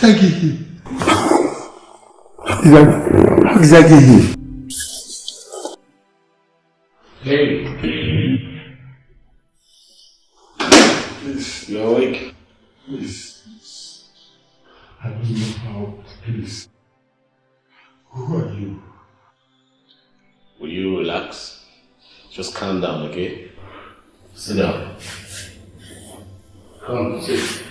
Exactly. Exactly. Hey. Please. You awake? Please. I don't know how. Please. Who are you? Will you relax? Just calm down, okay? Sit down. Come, sit.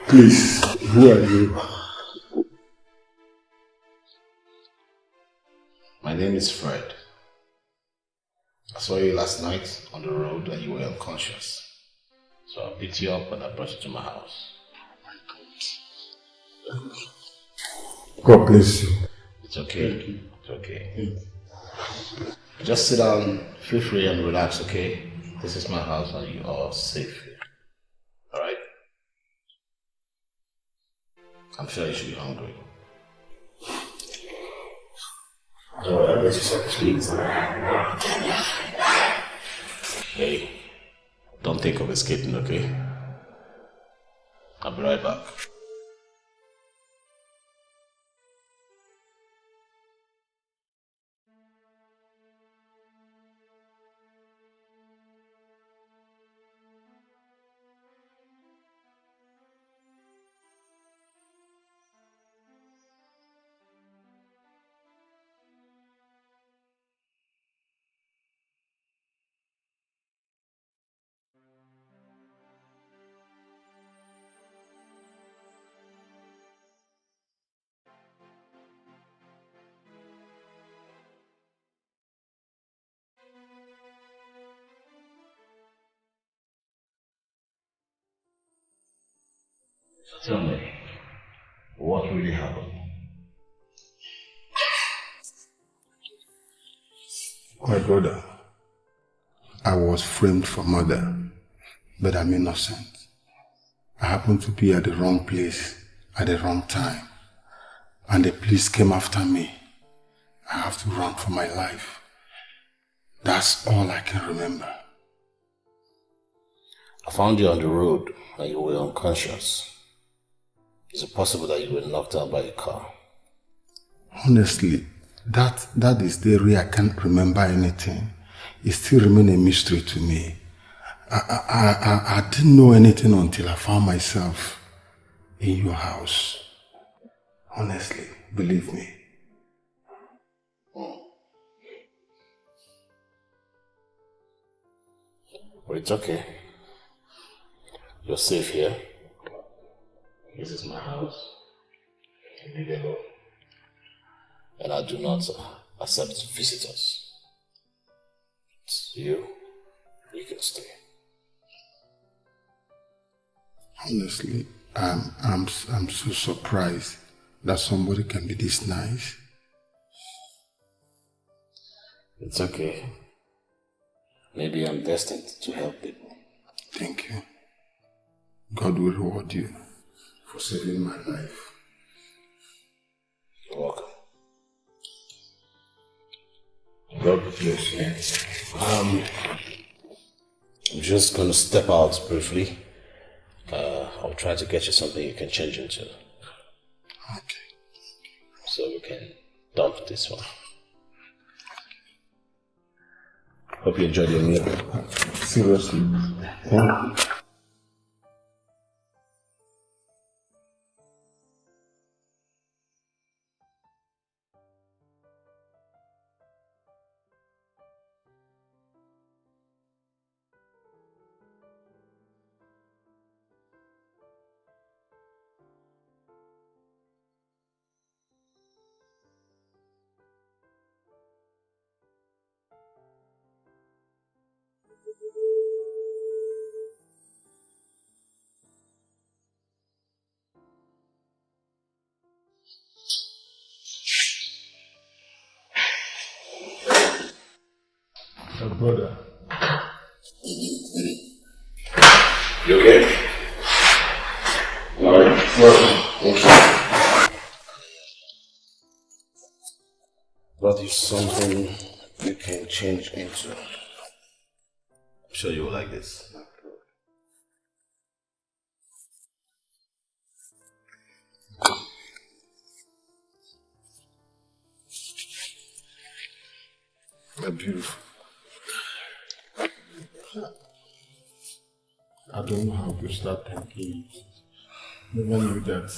Please, who are you? My name is Fred. I saw you last night on the road and you were unconscious. So I picked you up and I brought you to my house. God bless you. It's okay. It's okay. Just sit down, feel free and relax, okay? This is my house and you are safe here. Alright? I'm sure you should be hungry. I'll get you something to eat. Hey, don't think of escaping, okay? I'll be right back. So tell me, what really happened? My brother, I was framed for murder, but I'm innocent. I happened to be at the wrong place at the wrong time, and the police came after me. I have to run for my life. That's all I can remember. I found you on the road and you were unconscious. Is it possible that you were knocked out by a car? Honestly, that is the area I can't remember anything. It still remains a mystery to me. I didn't know anything until I found myself in your house. Honestly, believe me. But it's okay. You're safe here. This is my house. You live alone. And I do not accept visitors. It's you can stay. Honestly, I'm so surprised that somebody can be this nice. It's okay. Maybe I'm destined to help people. Thank you. God will reward you for saving my life. You're welcome. God bless you. I'm just gonna step out briefly. I'll try to get you something you can change into. Okay. So we can dump this one. Hope you enjoyed your meal. Seriously. Thank you. My brother. You okay? Alright. Thank you. Brought you something you can change into. I'm sure you will like this. They're beautiful. I don't know how to start thanking you. Never knew that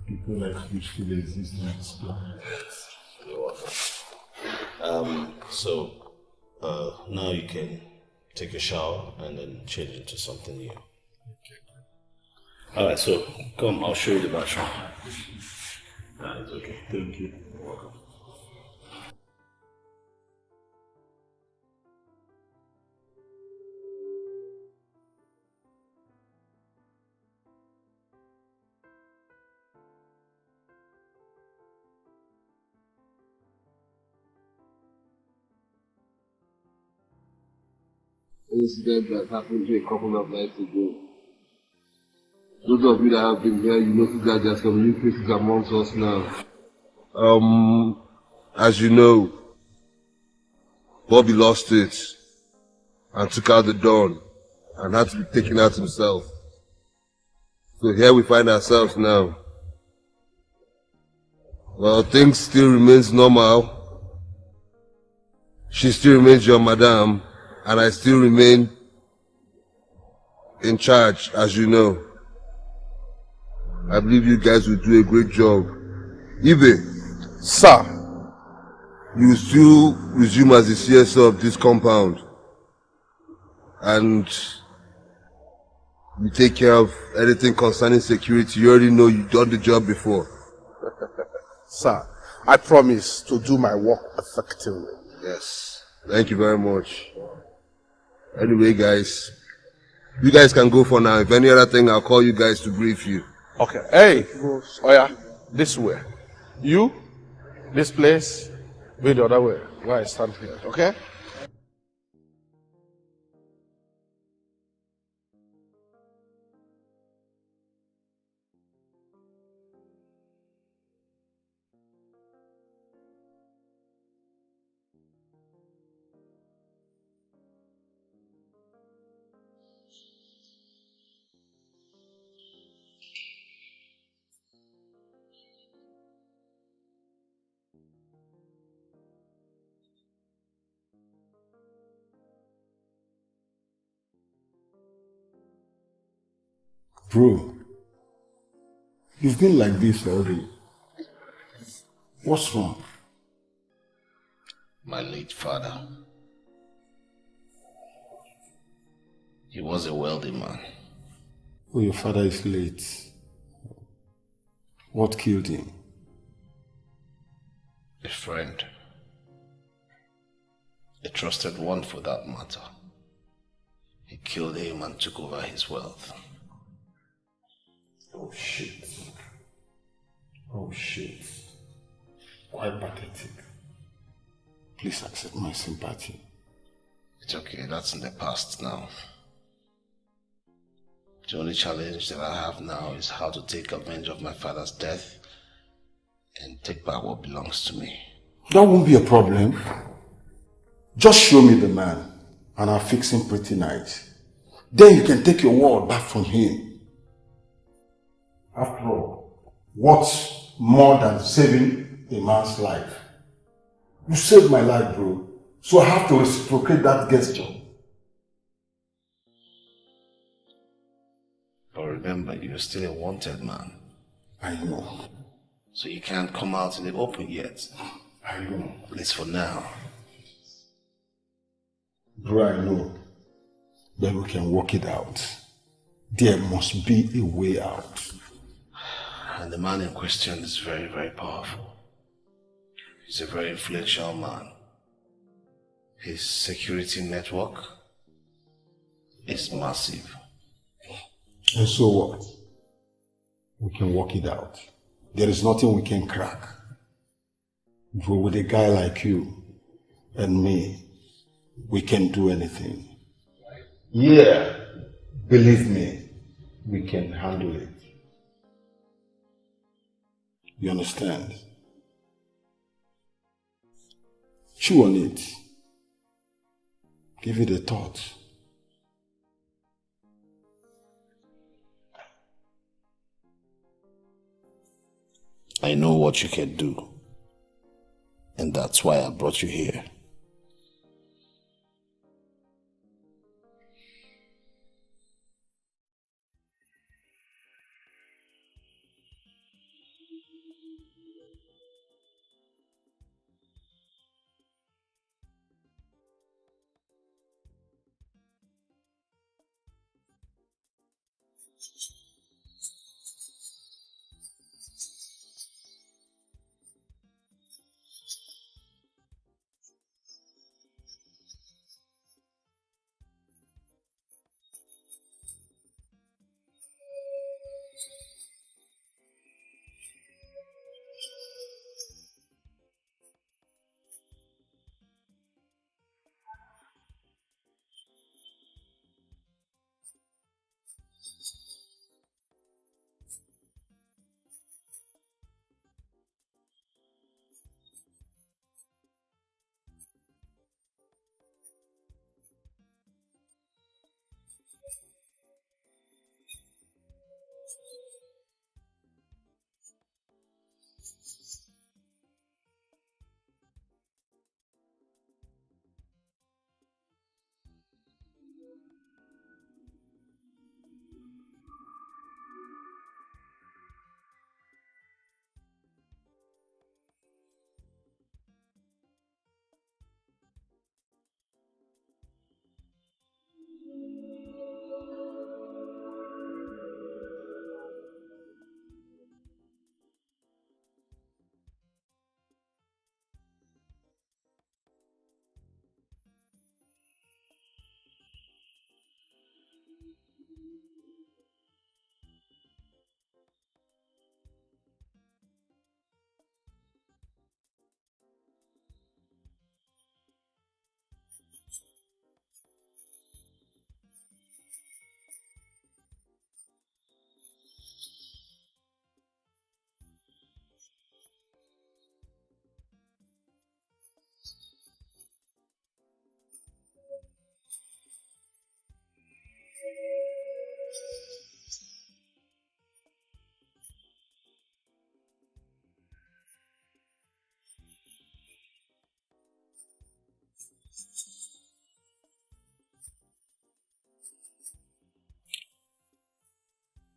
people like you still exist on this planet. You're welcome. Now you can take a shower and then change into something new. Alright, so come, I'll show you the bathroom. Nah, it's okay. Thank you. You're welcome. Incident that happened here a couple of nights ago. Those of you that have been here, you notice that there's some new faces amongst us now. As you know, Bobby lost it and took out the Dawn and had to be taken out himself. So here we find ourselves now. Well, things still remains normal. She still remains your madam, and I still remain in charge, as you know. I believe you guys will do a great job. Ibe, sir, you will still resume as the CSO of this compound. And you take care of anything concerning security. You already know you've done the job before. Sir, I promise to do my work effectively. Yes. Thank you very much. Anyway, guys, you guys can go for now. If any other thing, I'll call you guys to brief you. Okay. Hey, Oya, this way. You, this place, be the other way. Where I stand here, okay? Bro, you've been like this already. What's wrong? My late father. He was a wealthy man. Oh, your father is late. What killed him? A friend. trusted one for that matter. He killed him and took over his wealth. Oh shit. Oh shit. Quite pathetic. Please accept my sympathy. It's okay, that's in the past now. The only challenge that I have now is how to take revenge of my father's death and take back what belongs to me. That won't be a problem. Just show me the man and I'll fix him pretty nice. Then you can take your word back from him. After all, what's more than saving a man's life? You saved my life, bro. So I have to reciprocate that gesture. But remember, you're still a wanted man. I know. So you can't come out in the open yet. I know. At least for now. Bro, I know. But we can work it out. There must be a way out. And the man in question is very, very powerful. He's a very influential man. His security network is massive. And so what? We can work it out. There is nothing we can crack. Bro, with a guy like you and me, we can do anything. Yeah, believe me, we can handle it. You understand? Chew on it. Give it a thought. I know what you can do. And that's why I brought you here.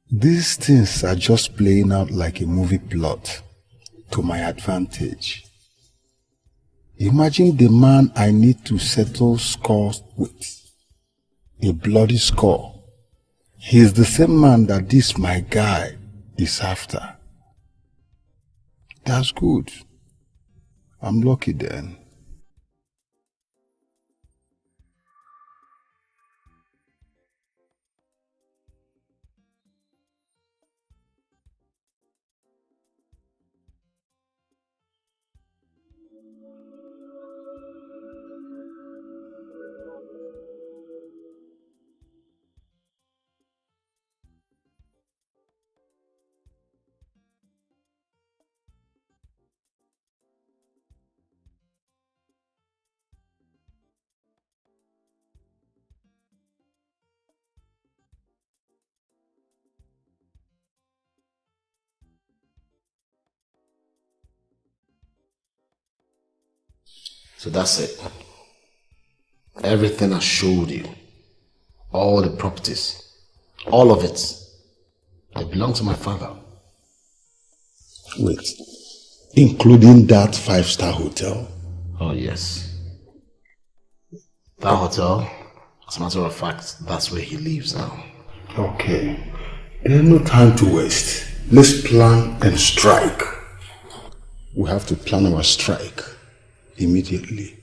These things are just playing out like a movie plot to my advantage. Imagine the man I need to settle scores with. A bloody score. He is the same man that this my guy is after. That's good. I'm lucky then. So that's it. Everything I showed you, all the properties, all of it, they belong to my father. Wait, including that 5-star hotel? Oh yes. That hotel, as a matter of fact, that's where he lives now. Okay. There's no time to waste. Let's plan and strike. We have to plan our strike immediately.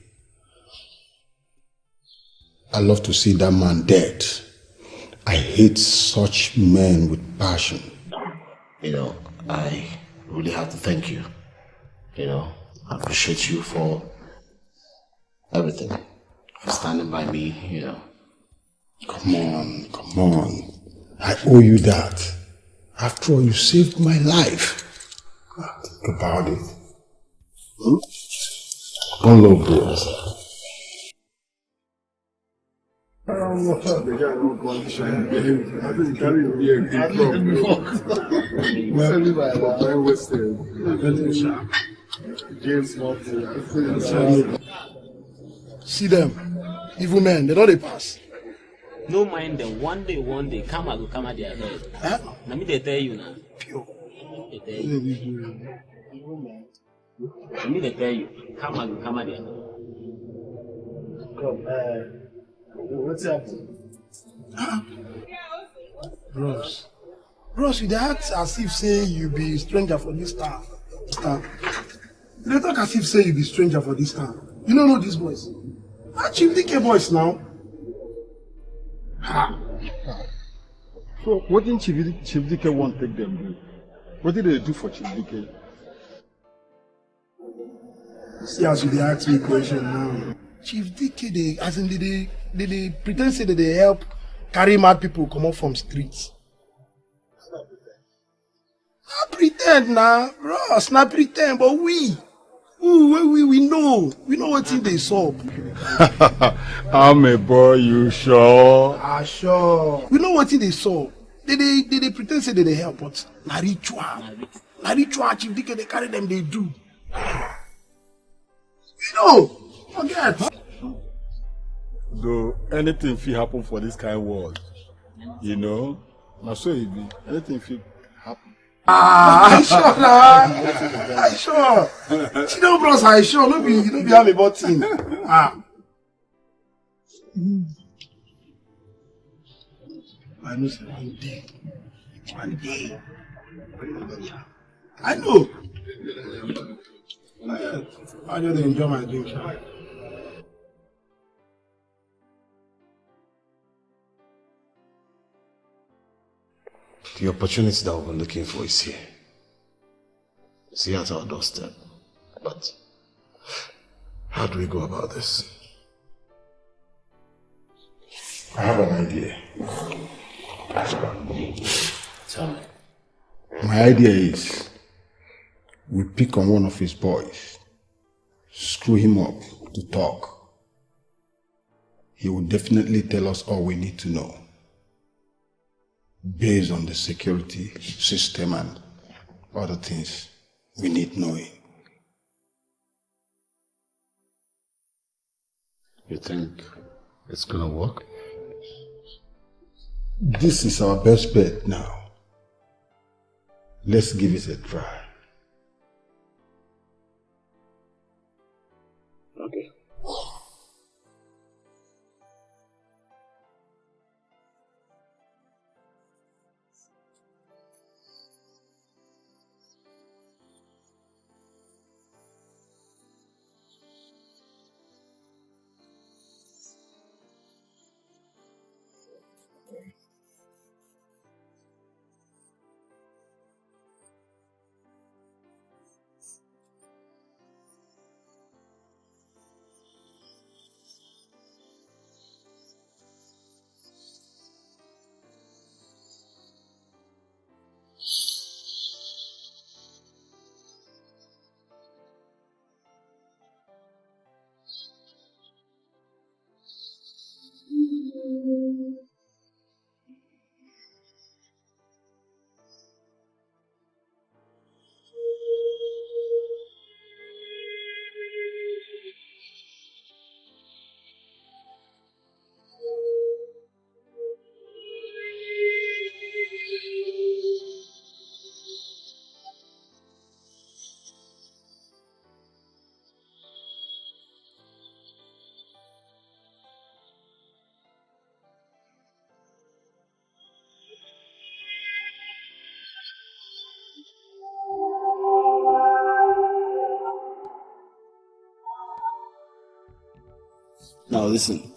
I love to see that man dead. I hate such men with passion. You know, I really have to thank you. You know, I appreciate you for everything. For standing by me, you know. Come on, come on. I owe you that. After all, you saved my life. Think about it. One love, bro. See them, evil men, they don't pass. No mind them. One day, karma will come at their head. Huh? Let me tell you now. Pure. They tell you. Let me tell you. Karma will come at their head. What's happening? Bros, you dey act as if say you be stranger for this town. They talk as if say you be stranger for this town. You don't know these boys. Chief DK boys now. Ha. So what did Chief DK want take them do? What did they do for Chief DK? See as you dey ask me question now. Chief DK they pretend say that they help carry mad people come up from streets. Not pretend now, bros, not pretend, but we know what thing they solve. I'm a boy, you sure? Sure. We know what thing they solve. They pretend say that they help, but na ritual. Chief DK they carry them, they do. Forget. Though anything fit happen for this kind of world, you know, now so it be. Anything fit happen. I sure nah. I sure. See them bros, I sure. No be have about thing. I know say one day. I know. I just enjoy my drink. The opportunity that we've been looking for is here. It's here at our doorstep. But how do we go about this? I have an idea. Tell me. My idea is we pick on one of his boys, screw him up to talk. He will definitely tell us all we need to know, based on the security system and other things we need knowing. You think it's gonna work? This is our best bet now. Let's give it a try. Okay. Now listen.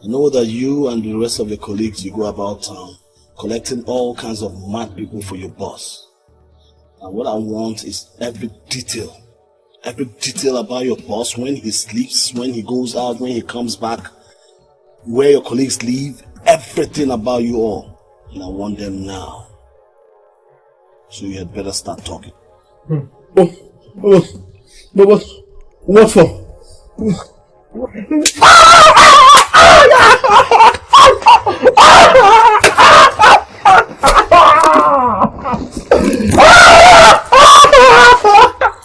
I know that you and the rest of your colleagues, you go about town collecting all kinds of mad people for your boss. And what I want is every detail about your boss, when he sleeps, when he goes out, when he comes back, where your colleagues live, everything about you all. And I want them now. So you had better start talking. What for?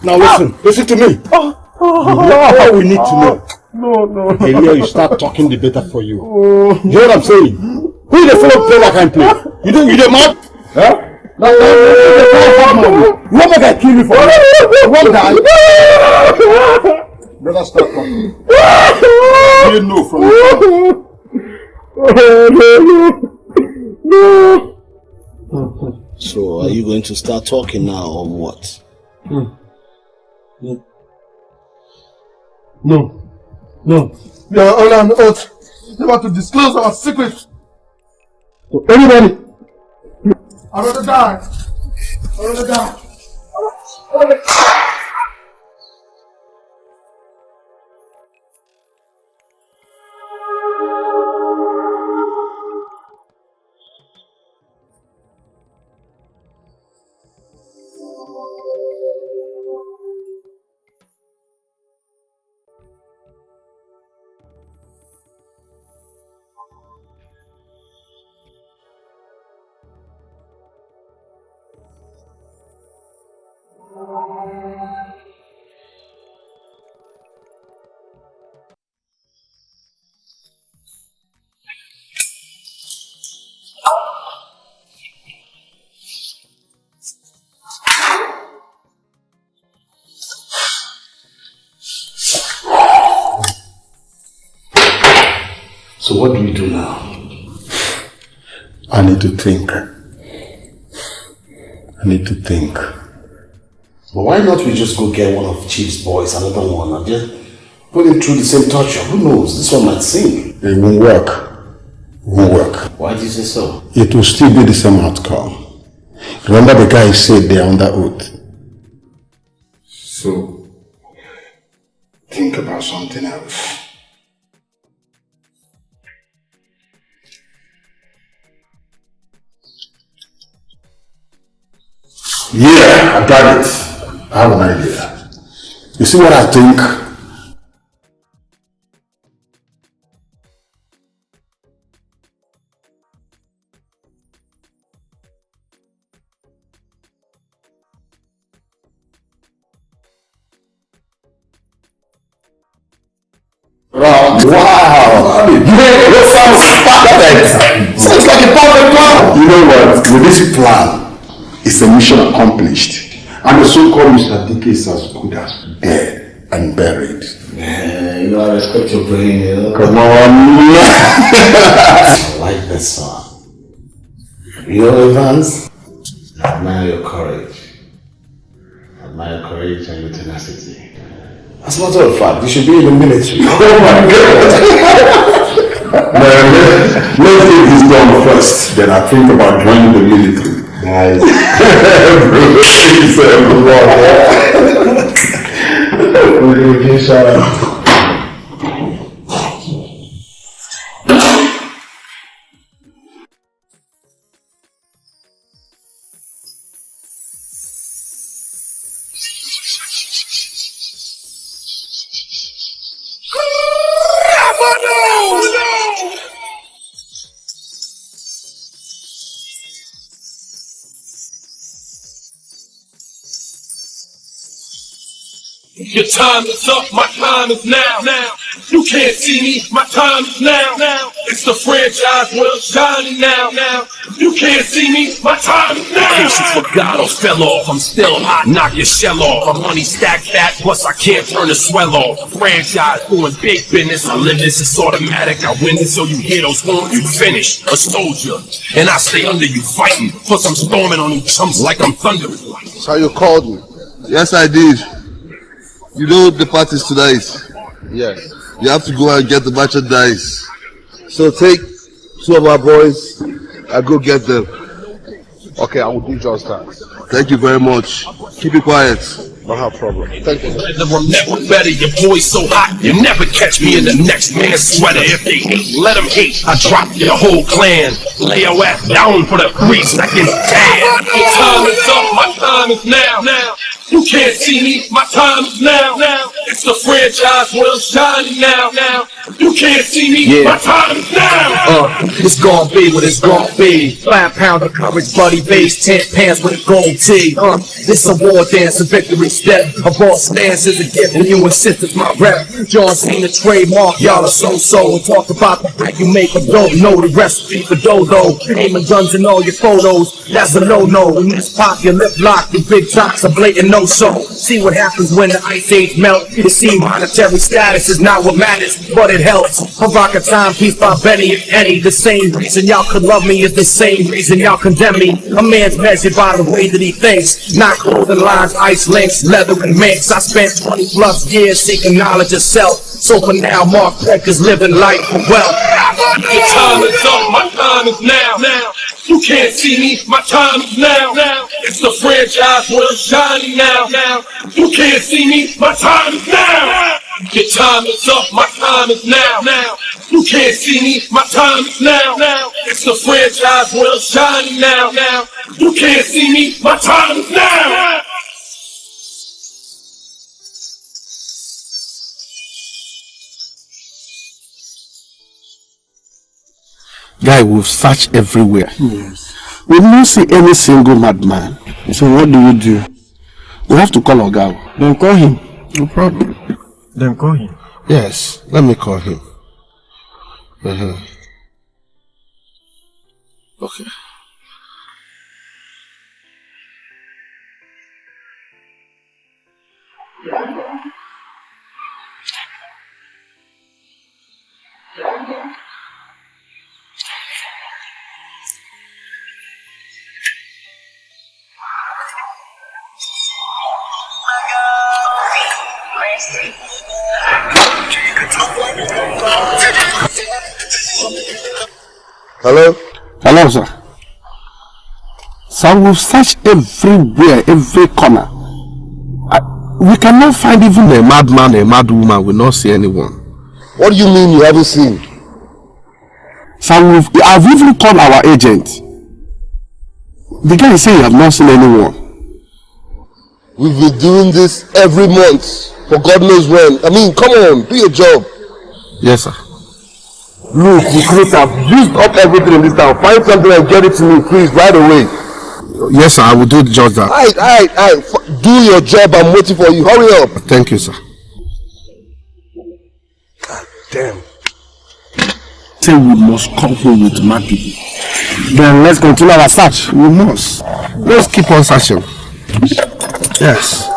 Now listen to me. You know all we need to know. No. The earlier you start talking, the better for you. You hear what I'm saying? Who is the fellow player that can play? You the mad? Huh? You want me to kill you for that? You want that? Better start talking. You didn't know from the No. So are you going to start talking now or what? No. We are all on oath never to disclose our secret to anybody. I'd rather die. So what do we do now? I need to think. But why not we just go get one of Chief's boys, another one, and just put him through the same torture? Who knows? This one might sing. It won't work. Why do you say so? It will still be the same outcome. Remember the guy said they are under oath. So, think about something else. Yeah, I got it. I have an idea. You see what I think? Wow! That sounds perfect! Sounds like a perfect plan! You know what? With this plan, it's a mission accomplished. And the so-called Mr. DK is as good as dead and buried. Yeah, you know, I respect your brain, you know. Come on! I like this song. You know, Evans? I admire your courage. And your tenacity. As a matter of fact, you should be in the military. Oh my God! Let's get this done first. Then I think about joining the military. Nice. Your time is up, my time is now. You can't see me, my time is now. It's the franchise, well, shining now. You can't see me, my time is now. Patience for God or fell off, I'm still hot, knock your shell off. My money stacked fat, plus I can't turn the swell off. Franchise, doing big business, I live this, it's automatic. I win this, so you hear those horns, you finish. A soldier, and I stay under you fighting. Plus I'm storming on you chumps like I'm thunder. So you called me? Yes, I did. You know the party's tonight. Yes. You have to go and get the merchandise. So take 2 of our boys and go get them. Okay, I will do just that. Thank you very much. Keep it quiet. Don't have problem. Thank you. I'm never better, your boy's so hot. You never catch me in the next man's sweater. If they hate, let them hate. I drop your whole clan. Lay your ass down for the 3 seconds. Damn. My time is up, my time is now. You can't see me, my time is now. It's the franchise world shining now. You can't see me, my time is now. It's gonna be what it's gonna be. 5 pound of courage, bloody base, 10 pants with a gold tee. This a war dance, a victory step. A boss stance is a gift, and you insist it's my rep. John Cena trademark, y'all are so-so. And talk about the break you make, but don't know the recipe for dodo. Aiming guns in all your photos, that's a no-no. In this pop, your lip lock, your big talks a blatant no-so. See what happens when the ice age melt. You see monetary status is not what matters, but it helps. A rock a timepiece by Benny, if any. The same reason y'all could love me is the same reason y'all condemn me. A man's measured by the way that he thinks, not clothing lines, ice links, leather and minks. I spent 20 plus years seeking knowledge of self. So for now, Mark Peck is living life for wealth. Your time is up, my time is now. You can't see me, my time is now. It's the franchise world shining now. You can't see me, my time is now. Your time is up, my time is now. You can't see me, my time is now. It's the franchise world shining now. You can't see me, my time is now. Guy, we've searched everywhere. Yes. We don't see any single madman. So what do? We have to call Oga. Then call him. No problem. Then call him. Yes, let me call him. Okay. Hello? Hello, sir. Sir, we've searched everywhere, every corner. We cannot find even a madman, a mad woman. We not see anyone. What do you mean you haven't seen? Sir, I've even called our agent. The guy is saying you have not seen anyone. We've been doing this every month for God knows when. I mean, come on, do your job. Yes, sir. Look, we could have used up everything in this town. Find something and get it to me, please, right away. Yes, sir, I will do just that. Alright. Do your job. I'm waiting for you. Hurry up. Thank you, sir. God damn. Say we must come home with mad people. Then let's continue our search. We must. Let's keep on searching. Yes.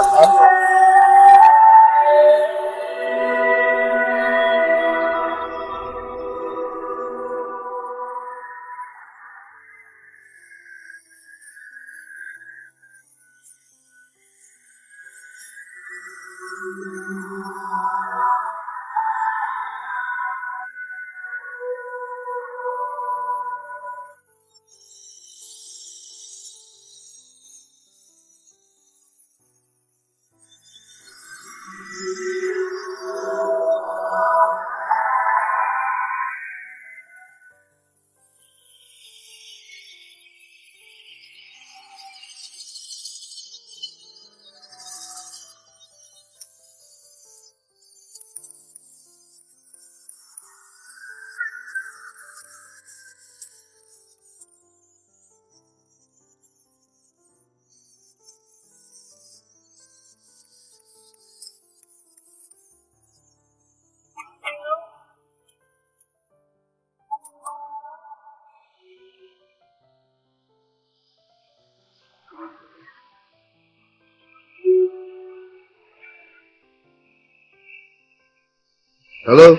Hello?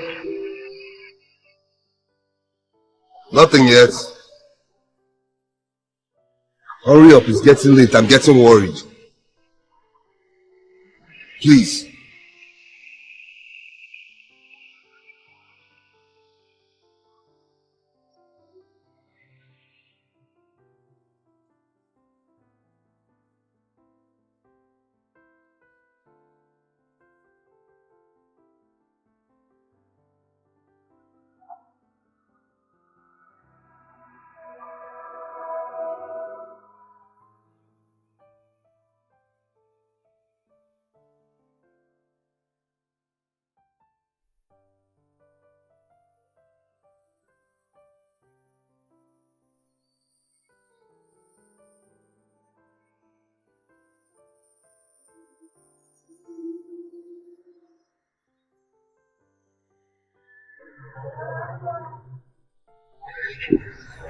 Nothing yet. Hurry up, it's getting late. I'm getting worried. Please.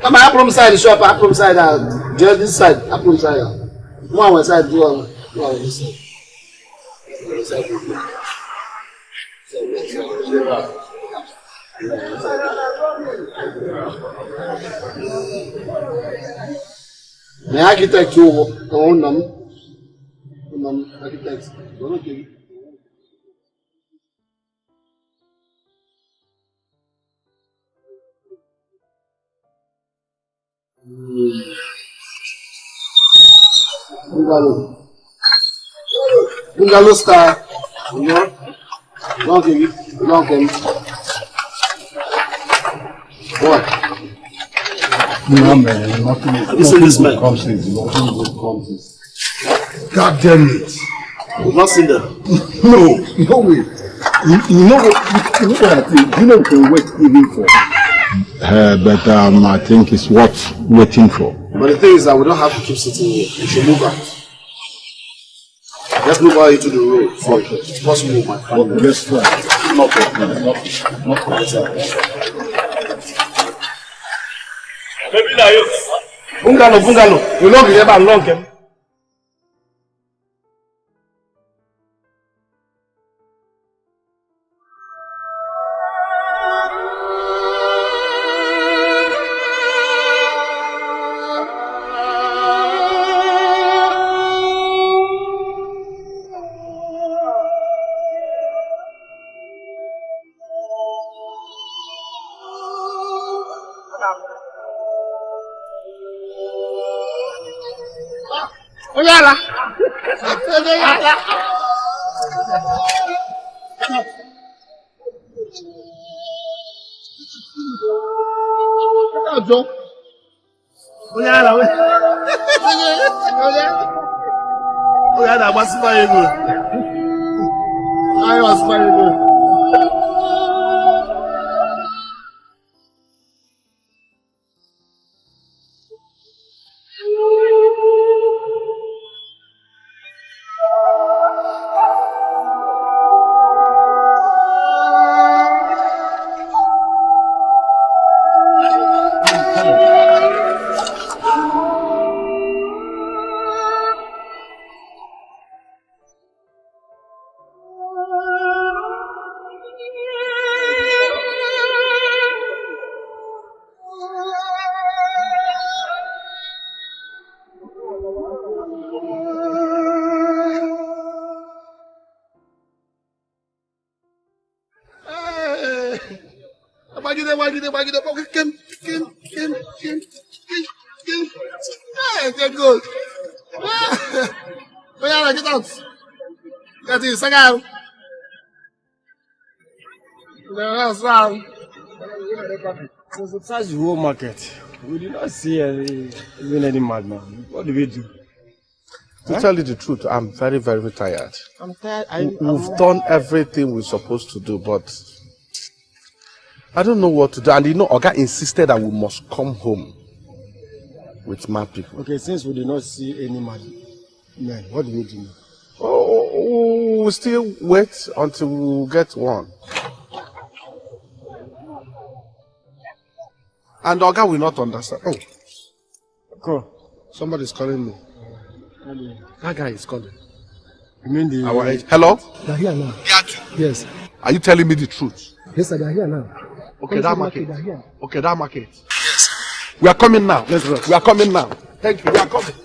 Come on, from side the shop, up from side just this side, up from side. One side, do one this side. The architect you own them. Architects. Bungalow star. Long. What? No, man. Nothing This man. comes in. Nothing good comes in. God damn it. You've not seen them. No way. You know what I think? You know we can wait even for. But I think it's worth waiting for. But the thing is that we don't have to keep sitting here. We should move out. Let's move out into the road. So okay. It's possible, my friend. Okay, let's try. Not Bungalow. You know the neighbor long. Oyala. Oyala, what's my ego? I was my ego. Hey, get good. Oyala, get out. Get in, Sagal. That's wrong. Since we touched the whole market, we did not see even any madman. What do we do? To tell you the truth, I'm very, very tired. I'm tired. We've done everything we're supposed to do, but I don't know what to do. And you know, Oga insisted that we must come home with mad people. Okay, since we did not see any madman, what do we do now? We'll still wait until we get one. And Oga will not understand. Oh, Cool. somebody's calling me. That guy is calling. You mean the... Hello? They're here now. Yes. Are you telling me the truth? Yes, sir, they're here now. Okay, that market. Here. Okay, that market. Yes. We are coming now. Let's go. We are coming now. Thank you. We are coming.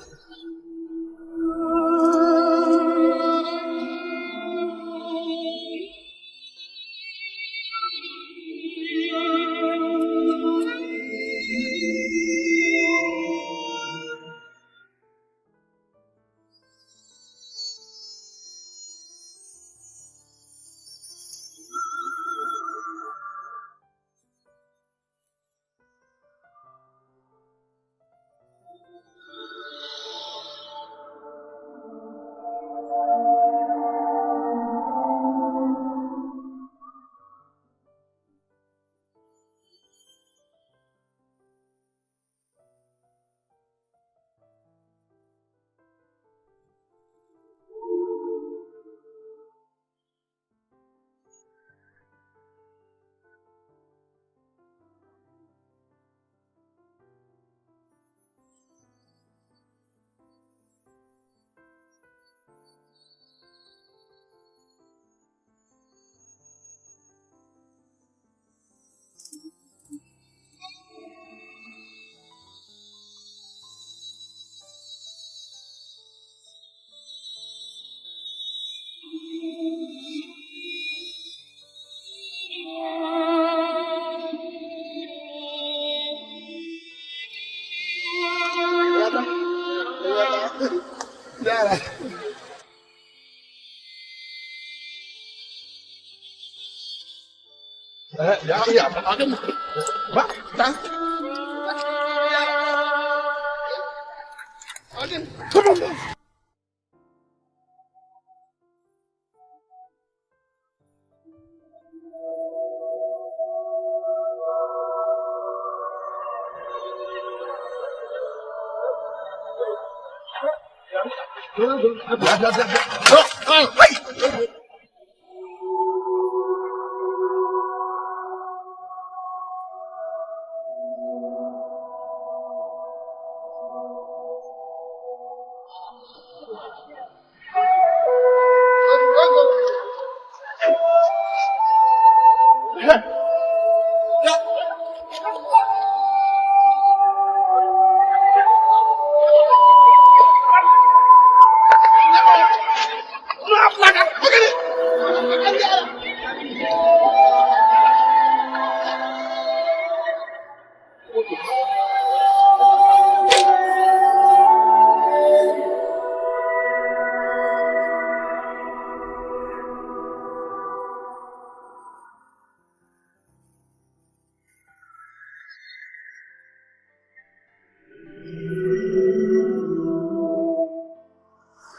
Come on.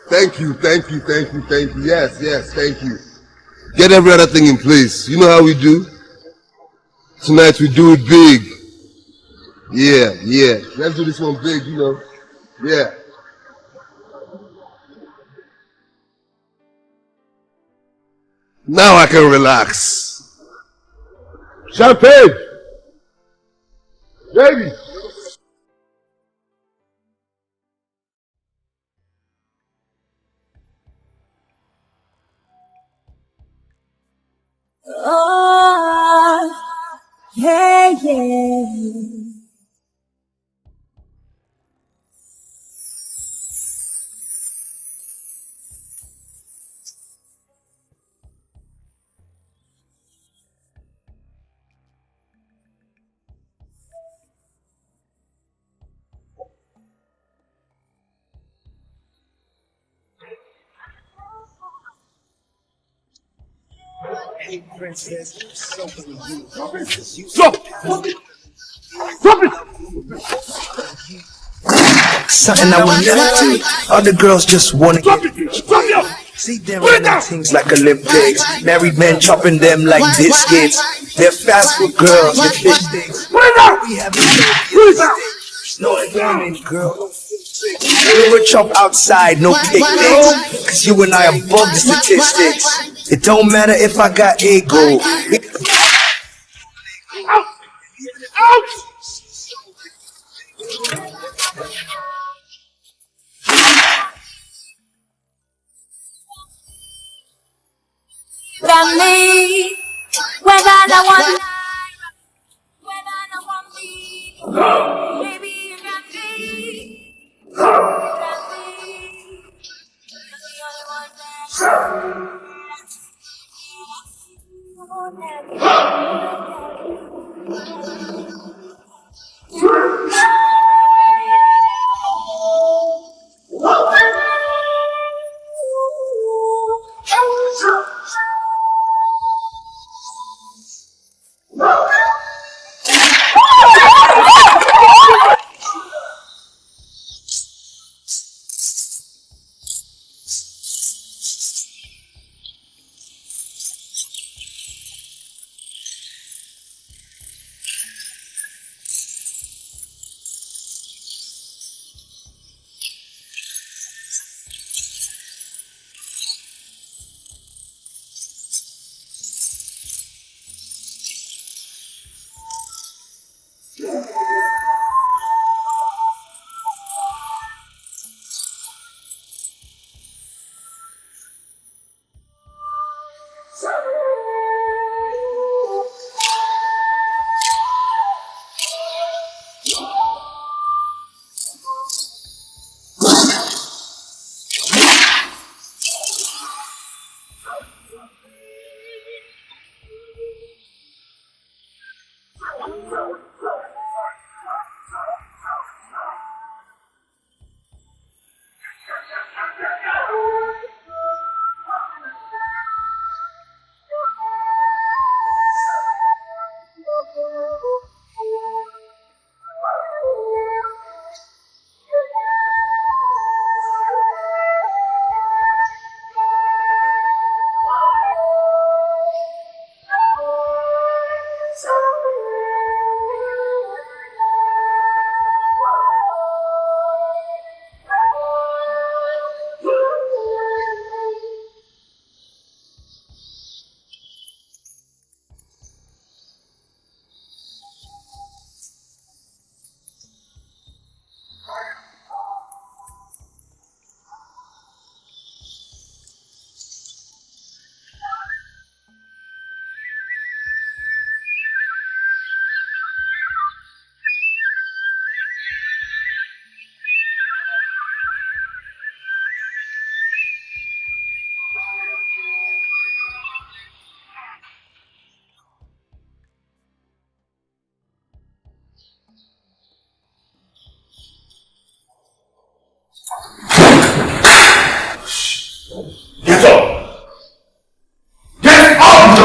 Thank you. Yes, thank you. Get every other thing in place. You know how we do? Tonight we do it big. Yeah. Let's do this one big, you know. Yeah. Now I can relax. Champagne! Baby! Oh, yeah. Hey, princess, so you. Stop! Stop it! Something I would never do. Other girls just wanna Stop it! Stop it! see them running things like Olympics. Married men chopping them like biscuits. They're fast food girls with fish sticks. We have no women, girl. We will chop outside, no picnics. Cause you and I are above the statistics. It don't matter if I got ego. Out! Family, when I don't want when I don't want me, baby you can be, you can be, you're the only one that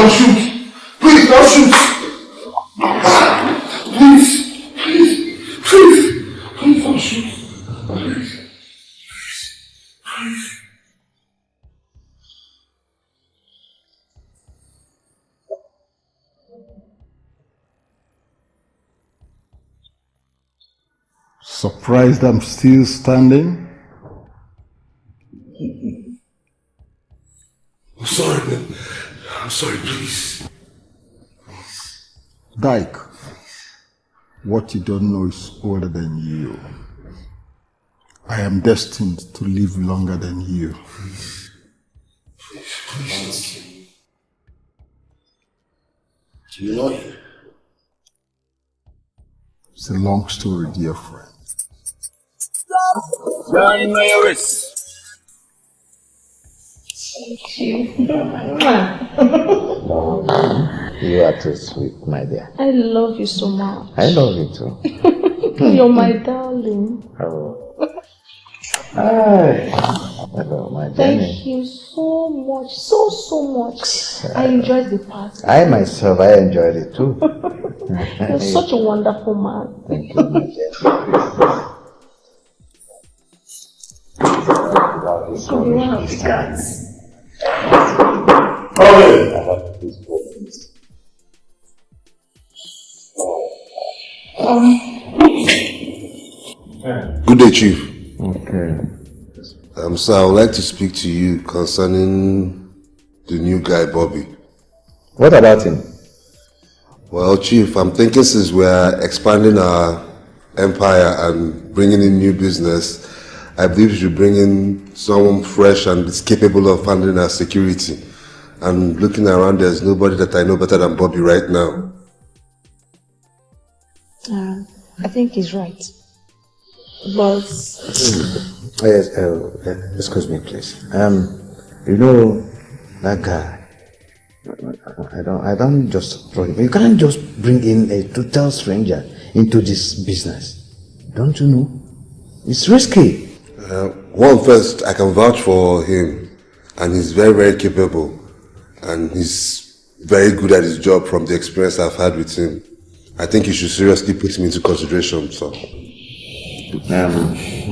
don't shoot. Please don't shoot. Please don't shoot. Please. Surprised I'm still standing? I'm sorry, man. I'm sorry, please. Dyke, what you don't know is older than you. I am destined to live longer than you. Please. Do you know him? It's a long story, dear friend. You are too sweet, my dear. I love you so much. I love you too. You're my darling. Oh. Hi. Hello, my darling. Thank you so much. So much. I enjoyed the party. I myself, I enjoyed it too. You're such a wonderful man. Thank you, my dear. Good day, Chief. Okay. Sir, I would like to speak to you concerning the new guy, Bobby. What about him? Well, Chief, I'm thinking since we're expanding our empire and bringing in new business, I believe we should bring in someone fresh and is capable of handling our security. And looking around, there's nobody that I know better than Bobby right now. I think he's right. But... Yes, excuse me, please. You know, that guy, I don't just throw him. You can't just bring in a total stranger into this business. Don't you know? It's risky. One, first, I can vouch for him, and he's very, very capable, and he's very good at his job from the experience I've had with him. I think you should seriously put him into consideration, sir.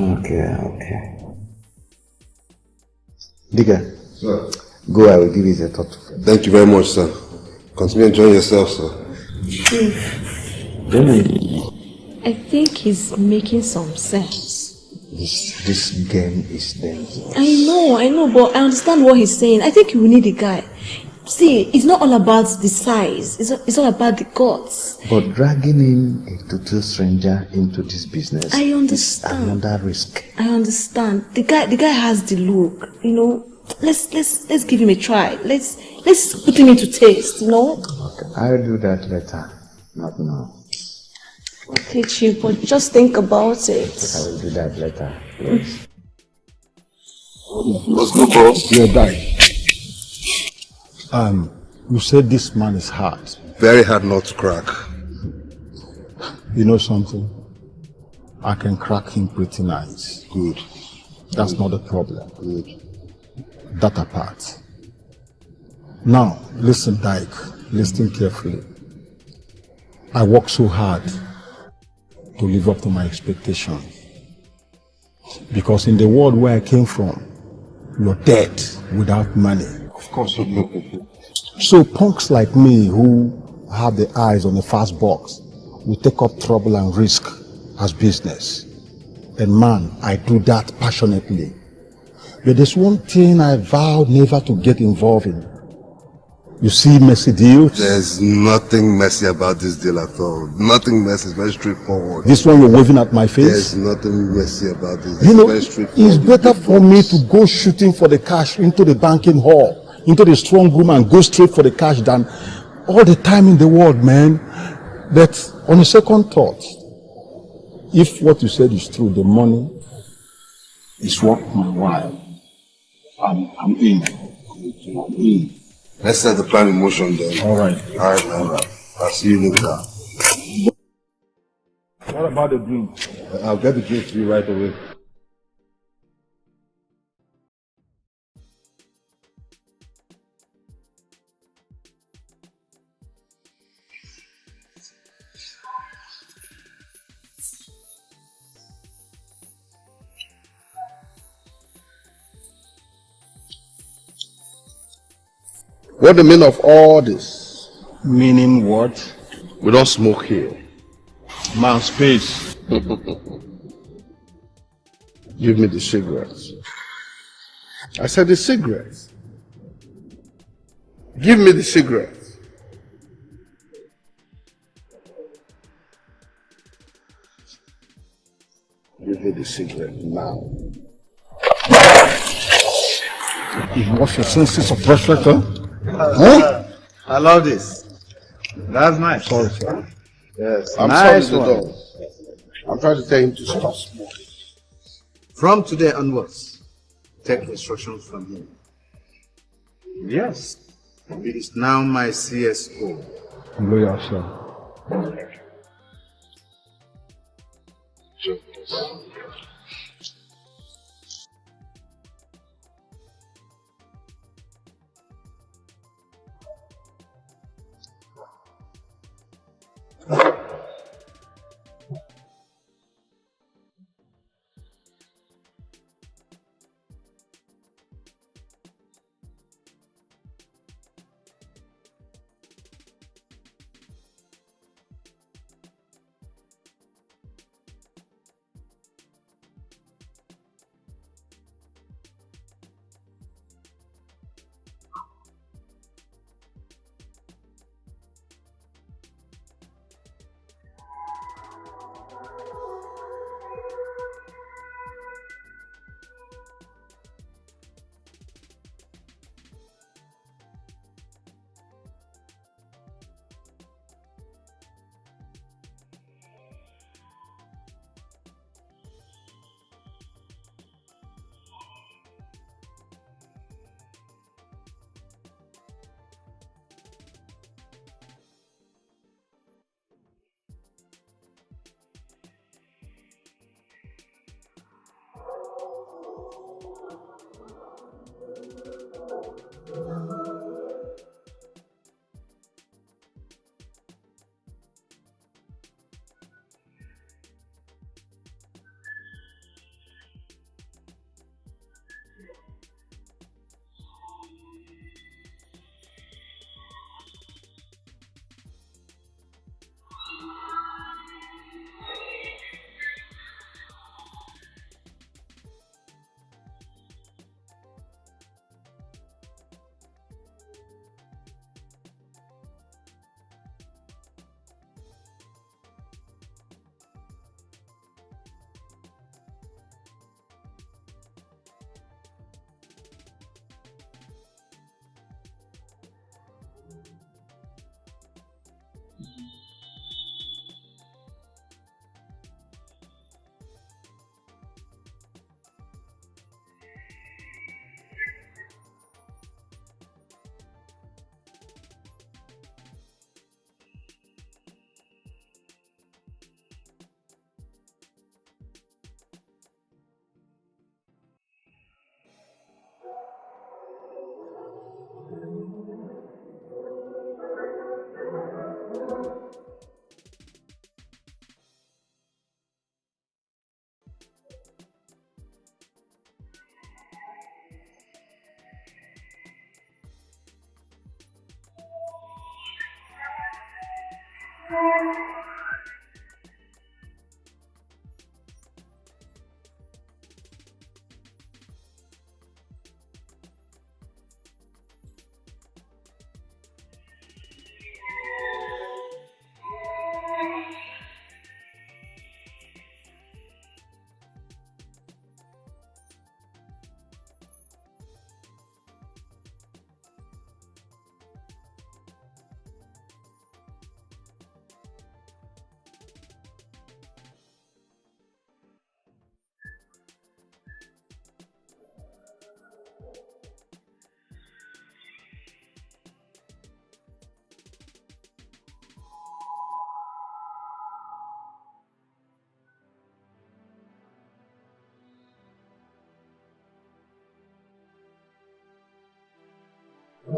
Okay. Digger, Sir. Go, I will give it a thought. Thank you very much, sir. Continue enjoying yourself, sir. I think he's making some sense. This game is dangerous. I know, but I understand what he's saying. I think you need a guy. See, it's not all about the size. It's all about the guts. But dragging in a total stranger into this business I understand. is another risk. I understand. The guy has the look. You know, let's give him a try. Let's put him into taste. You know. Okay, I'll do that later. Not now. Okay, Chief, but just think about it. I will do that later, please. Let's go, bro. You're dying. You said this man is hard. Very hard not to crack. You know something? I can crack him pretty nice. Good. That's not the problem. Good. That apart. Now, listen, Dyke. Listen carefully. I work so hard to live up to my expectation. Because in the world where I came from, you're dead without money. Of course. So punks like me who have the eyes on the fast box will take up trouble and risk as business. And man, I do that passionately. But there's one thing I vow never to get involved in. You see messy deals? There's nothing messy about this deal at all. Nothing messy, it's very straightforward. This one you're waving at my face? There's nothing messy about this. You know, very straightforward. it's better for me to go shooting for the cash into the banking hall, into the strong room and go straight for the cash than all the time in the world, man. But on a second thought, if what you said is true, the money is worth my while. I'm in. Let's set the plan in motion then. All right. All right. I'll see you later. What about the drink? I'll get the drink to you right away. What the meaning of all this? Meaning what? We don't smoke here. Man, space. Give me the cigarettes. I said the cigarettes. Give me the cigarettes. Give me the cigarette now. You lost your senses of respect, huh? Huh? I love this. That's nice. Sorry, sir. Yes, I'm nice sorry, one. Bruno. I'm trying to tell him to stop smoking. From today onwards, take instructions from him. Yes. He is now my CSO. Loyal, sir.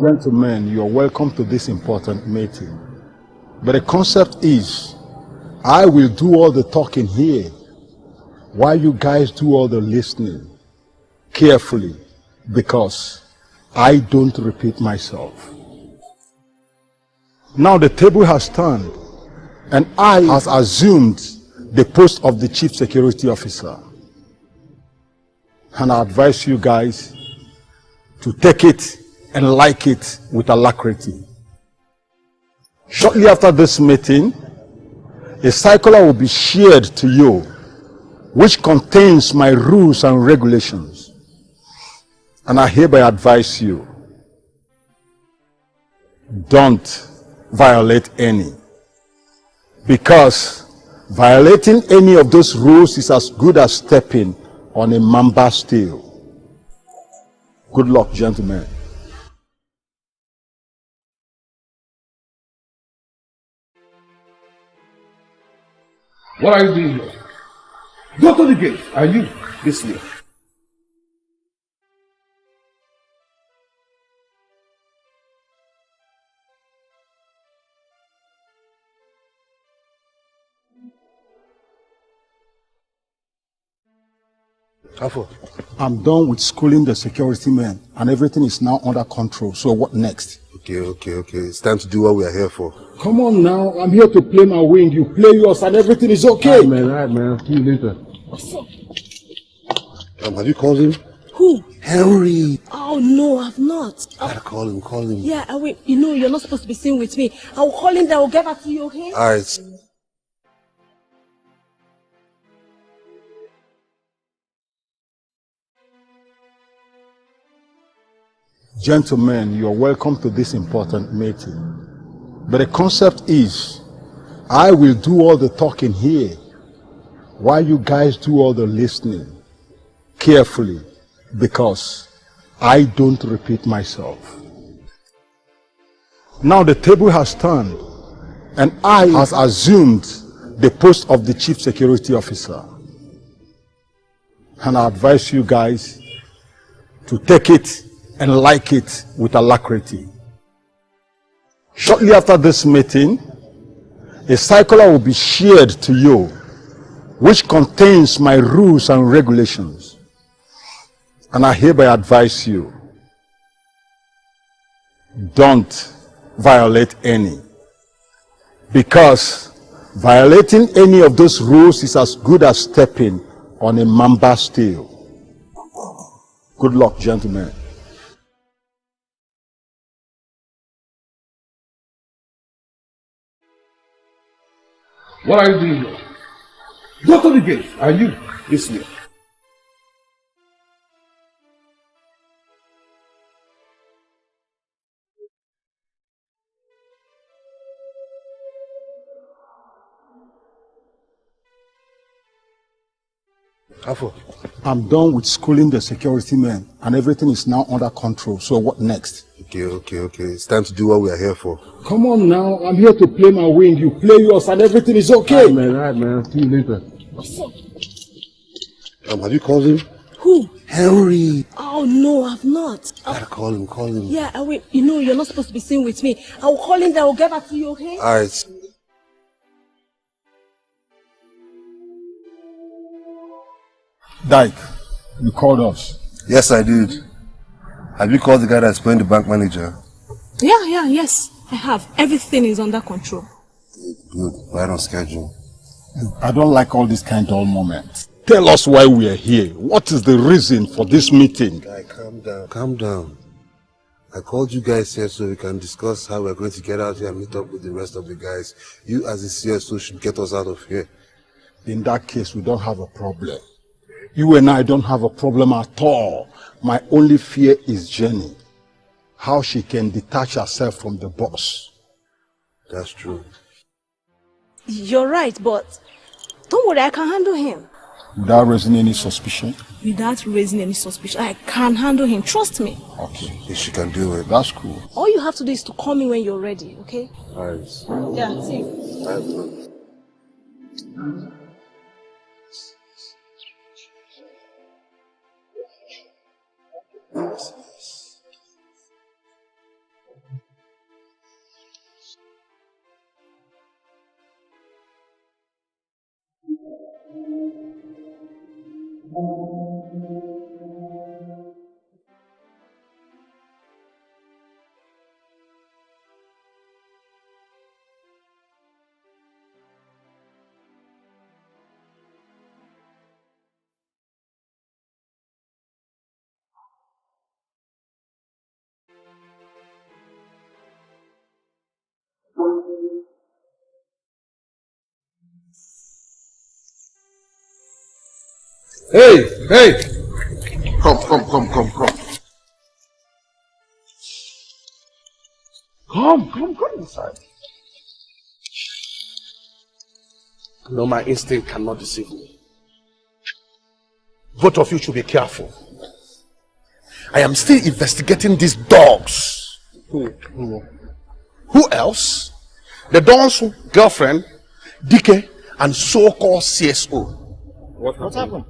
Gentlemen, you are welcome to this important meeting. But the concept is, I will do all the talking here, while you guys do all the listening, carefully, because I don't repeat myself. Now the table has turned, and I have assumed the post of the chief security officer. And I advise you guys to take it and like it with alacrity. Shortly after this meeting, a circular will be shared to you, which contains my rules and regulations. And I hereby advise you, don't violate any. Because violating any of those rules is as good as stepping on a mamba's tail. Good luck, gentlemen. What are you doing here? Go to the gate. Are you this way? Afo, I'm done with schooling the security men, and everything is now under control. So what next? Okay. It's time to do what we are here for. Come on now, I'm here to play my wing. You play yours, and everything is okay. All right, man. See you later. Have you called him? Who? Henry. Oh no, I've not. I gotta call him. Yeah, wait. You know you're not supposed to be seen with me. I will call him. Then I will get back to you. Okay? All right. Gentlemen, you're welcome to this important meeting. But the concept is, I will do all the talking here, while you guys do all the listening, carefully, because I don't repeat myself. Now the table has turned, and I have assumed the post of the chief security officer. And I advise you guys to take it and like it with alacrity. Shortly after this meeting, a circular will be shared to you, which contains my rules and regulations. And I hereby advise you, don't violate any. Because violating any of those rules is as good as stepping on a mamba's tail. Good luck, gentlemen. What are you doing here? Go to the gate. Are you this way? Afo, I'm done with schooling the security men, and everything is now under control. So what next? Okay. It's time to do what we are here for. Come on now, I'm here to play my wing. You play yours, and everything is okay. All right, man. See you later. Have you called him? Who? Henry. Oh no, I've not. I gotta call him. Yeah, wait. You know you're not supposed to be seen with me. I will call him. Then I will get back to you. Okay? All right. Dyke, you called us. Yes, I did. Have you called the guy that's playing the bank manager? Yes, I have. Everything is under control. Good. Right on schedule. I don't like all these kind of moments. Tell us why we are here. What is the reason for this meeting? Guy, calm down. I called you guys here so we can discuss how we're going to get out here and meet up with the rest of the guys. You as the CSO should get us out of here. In that case, we don't have a problem. You and I don't have a problem at all. My only fear is Jenny. How she can detach herself from the boss. That's true. You're right, but don't worry, I can handle him. Without raising any suspicion? Without raising any suspicion, I can handle him. Trust me. Okay. If she can do it. That's cool. All you have to do is to call me when you're ready, okay? Alright. Yeah, see you. Hey! Come. Come inside. No, my instinct cannot deceive me. Both of you should be careful. I am still investigating these dogs. Who else? The Don's girlfriend, Dike, and so-called CSO. What happened?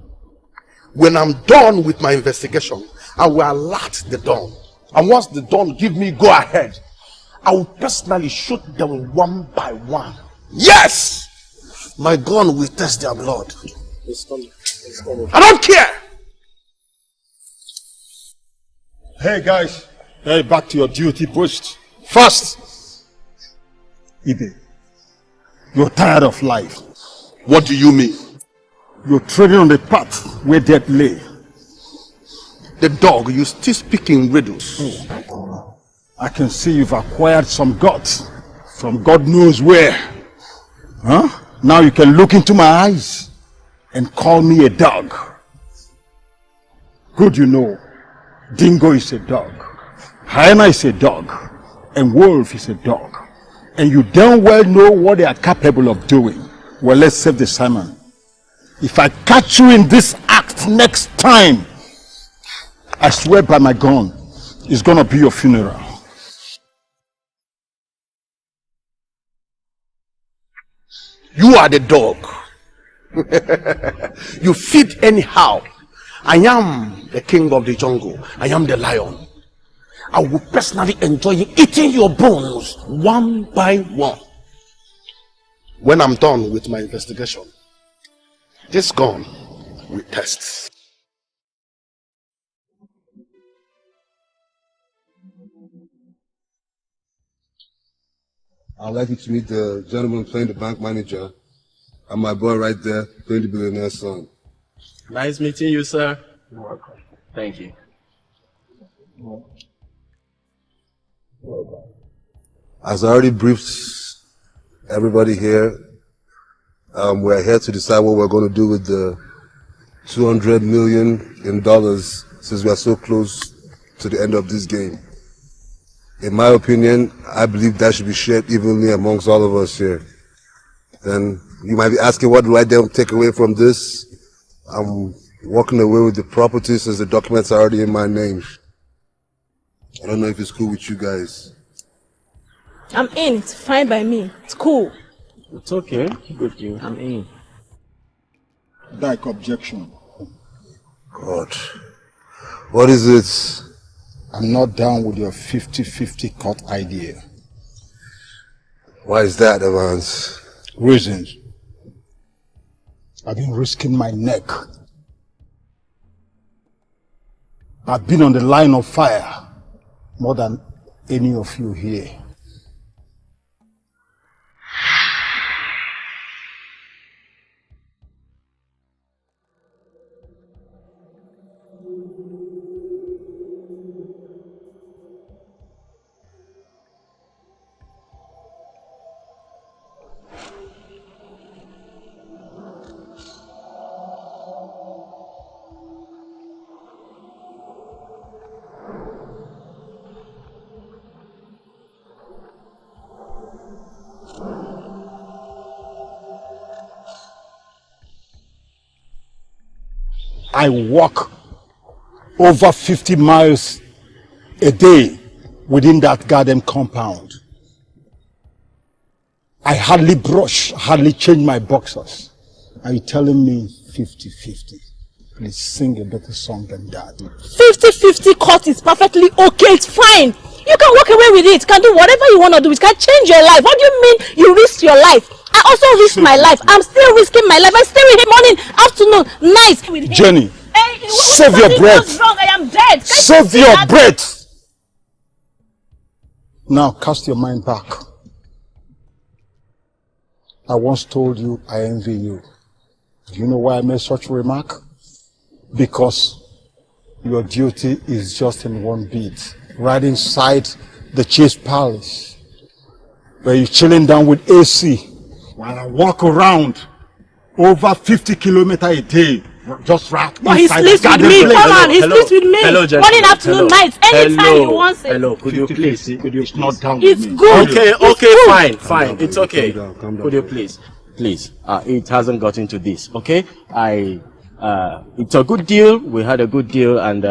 When I'm done with my investigation, I will alert the Don. And once the Don give me go ahead, I will personally shoot them one by one. Yes! My gun will test their blood. I don't care! Hey guys, hey, back to your duty post. First, Ibe, you're tired of life. What do you mean? You're treading on the path where death lay. The dog, you still speak in riddles. I can see you've acquired some guts from God knows where. Huh? Now you can look into my eyes and call me a dog. Good, you know. Dingo is a dog. Hyena is a dog. And wolf is a dog. And you damn well know what they are capable of doing. Well, let's save the salmon. If I catch you in this act next time, I swear by my gun, it's gonna be your funeral. You are the dog. You feed anyhow. I am the king of the jungle. I am the lion. I will personally enjoy eating your bones one by one. When I'm done with my investigation, this gun will test. I'd like you to meet the gentleman playing the bank manager and my boy right there playing the billionaire's son. Nice meeting you, sir. You're welcome. Thank you. As I already briefed everybody here, we're here to decide what we're going to do with the $200 million in dollars since we are so close to the end of this game. In my opinion, I believe that should be shared evenly amongst all of us here. Then you might be asking, what do I then take away from this? I'm walking away with the property since the documents are already in my name. I don't know if it's cool with you guys. I'm in. It's fine by me. It's cool. It's okay. Good, you. I'm in. Like objection. God. What is it? I'm not down with your 50-50 cut idea. Why is that, Evans? Reasons. I've been risking my neck. I've been on the line of fire more than any of you here. I walk over 50 miles a day within that garden compound. I hardly brush, hardly change my boxers. Are you telling me 50-50? Please sing a better song than that. 50-50 cut is perfectly okay. It's fine. You can walk away with it. You can do whatever you want to do. It can change your life. What do you mean you risk your life? I also risk my life. I'm still risking my life. I stay with him morning, afternoon, night. With him. Jenny, save your breath. Wrong? I am dead. Save your breath. Now cast your mind back. I once told you I envy you. Do you know why I made such a remark? Because your duty is just in one beat, right inside the Chase Palace, where you're chilling down with AC, while I walk around over 50 kilometers a day just rat. But he sleeps with me. Come on, he sleeps with me. Hello, morning, afternoon, night, anytime he wants it. Hello, could you please? Could you not down It's good. Okay, It's okay, good. fine. It's okay. Could you please? Please. It hasn't gotten to this, okay? It's a good deal. We had a good deal, and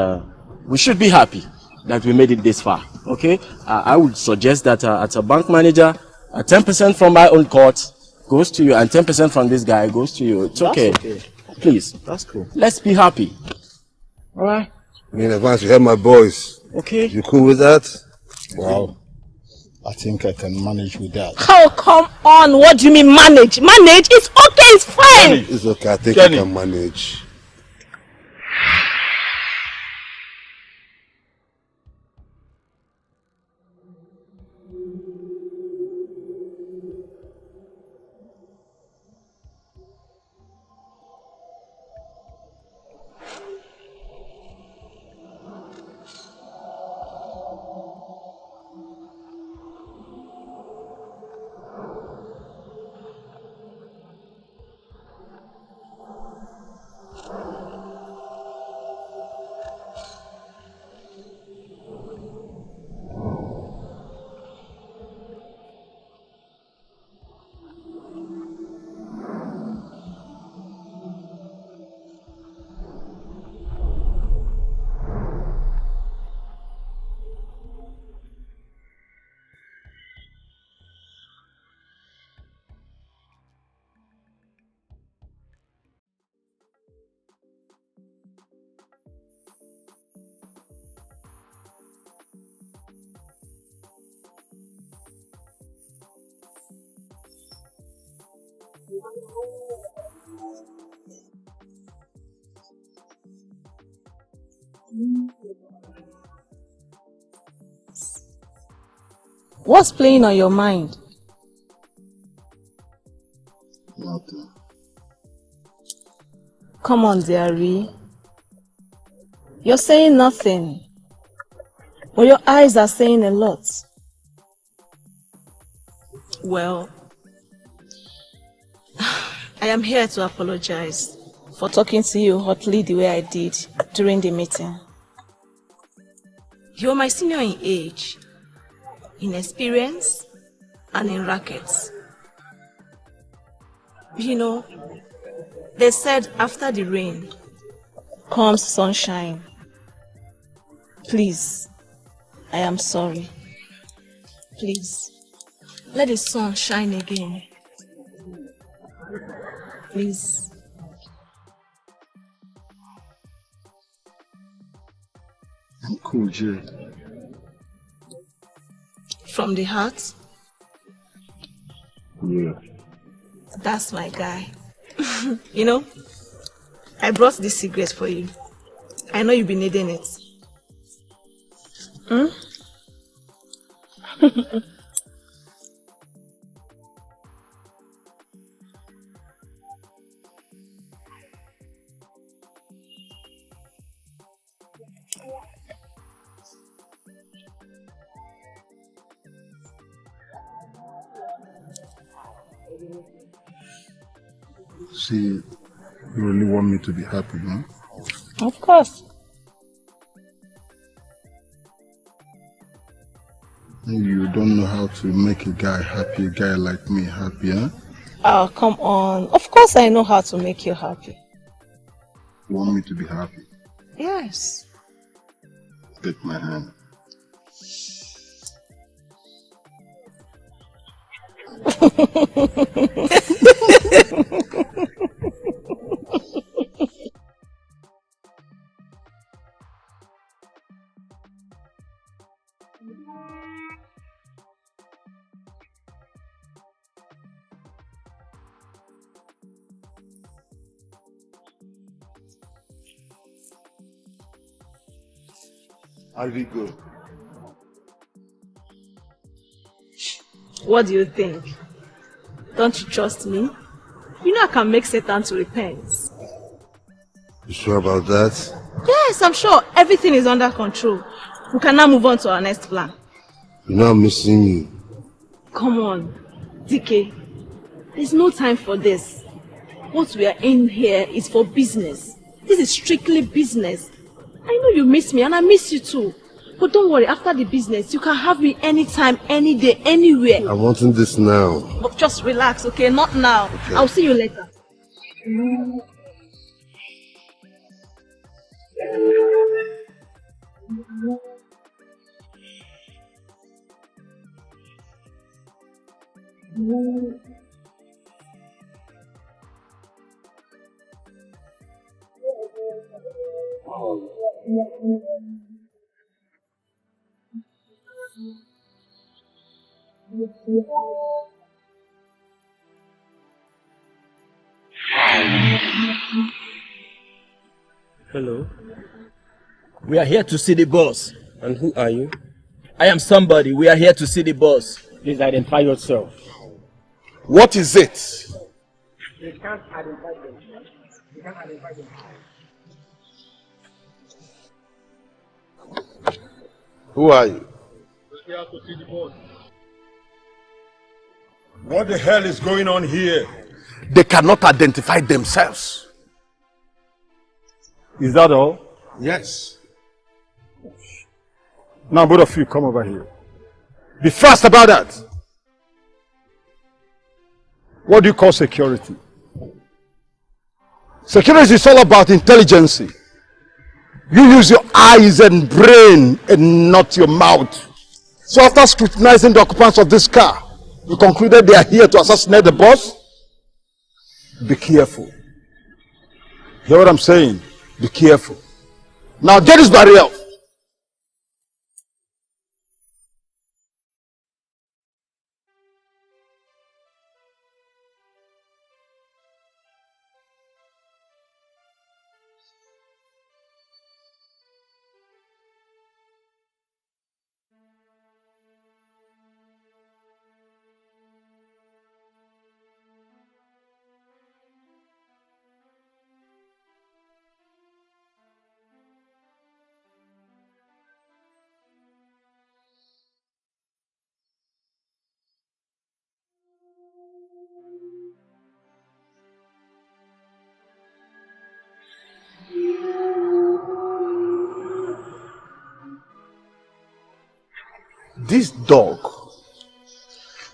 we should be happy that we made it this far, okay? I would suggest that as a bank manager, 10% from my own court goes to you, and 10% from this guy goes to you. It's okay. Please. That's cool. Let's be happy. All right? In advance, you have my boys. Okay. You cool with that? Well, I think I can manage with that. Oh, come on. What do you mean manage? Manage? It's okay. It's fine. It's okay. I think I can manage. What's playing on your mind? Nothing. Come on, dearie. You're saying nothing. But your eyes are saying a lot. Well, I am here to apologize for talking to you hotly the way I did during the meeting. You're my senior in age, in experience, and in rackets. You know, they said after the rain comes sunshine. Please, I am sorry. Please, let the sun shine again. Please. I'm cool, Jay. From the heart? Yeah. That's my guy. You know, I brought this cigarette for you. I know you'll be needing it. Hmm? See, you really want me to be happy, huh? Of course. You don't know how to make a guy happy, a guy like me happy, huh? Oh, come on. Of course I know how to make you happy. You want me to be happy? Yes. Take my hand. How did it go? What do you think? Don't you trust me? You know I can make Satan to repent. You sure about that? Yes, I'm sure everything is under control. We can now move on to our next plan. You know I'm missing you. Come on, DK. There's no time for this. What we are in here is for business. This is strictly business. I know you miss me and I miss you too. But don't worry, after the business, you can have me anytime, any day, anywhere. I'm wanting this now. But just relax, okay? Not now. Okay. I'll see you later. Hello. We are here to see the boss. And who are you? I am somebody. We are here to see the boss. Please identify yourself. What is it? You can't identify them. You can't identify them. Who are you? We have to see the boss. What the hell is going on here? They cannot identify themselves. Is that all? Yes. Now both of you come over here. Be fast about that. What do you call security? Security is all about intelligence. You use your eyes and brain and not your mouth. So after scrutinizing the occupants of this car, you concluded they are here to assassinate the boss? Be careful. Hear what I'm saying? Be careful. Now get this barrier off.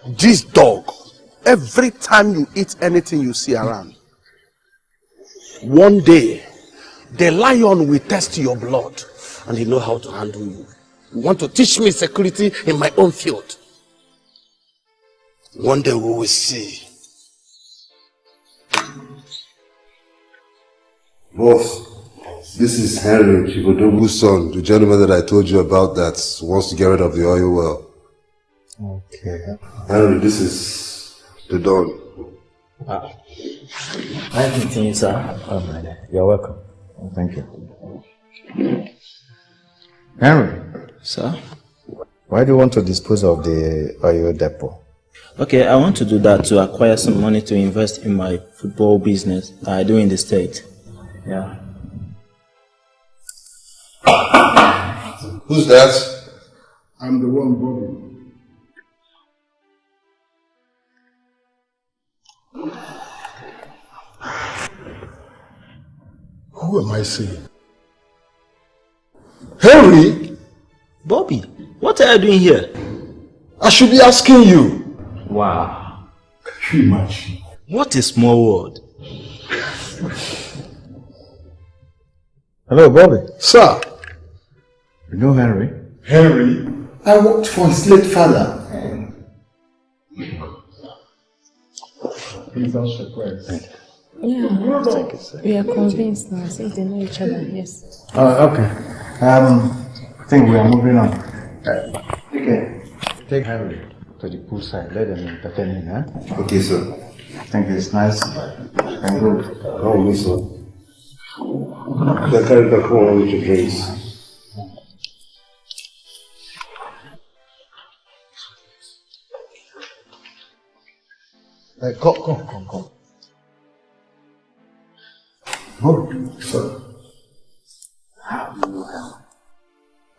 This dog, every time you eat anything you see around, one day, the lion will test your blood and he know how to handle you. You want to teach me security in my own field? One day we will see. Boss, this is Henry Chigodogu's son, the gentleman that I told you about that wants to get rid of the oil well. Okay. Henry, this is the Don. Nice meeting you, sir. Oh, you're welcome. Thank you. Henry. Sir? Why do you want to dispose of the oil depot? Okay, I want to do that to acquire some money to invest in my football business that I do in the state. Yeah. Who's that? I'm the one, Bobby. Who am I seeing? Henry? Bobby, what are you doing here? I should be asking you. Wow. Can you imagine? What a small world. Hello, Bobby. Sir. You know Henry? Henry? I worked for his late father. Please don't surprise. Yeah, we are convinced now since they know each other, yes. Okay. I think we are moving on. Okay. Take Henry to the poolside. Let them entertain him, huh? Okay, sir. I think it's nice and good. Oh, me, sir. I carry back home with your drinks. Come. Oh, sir.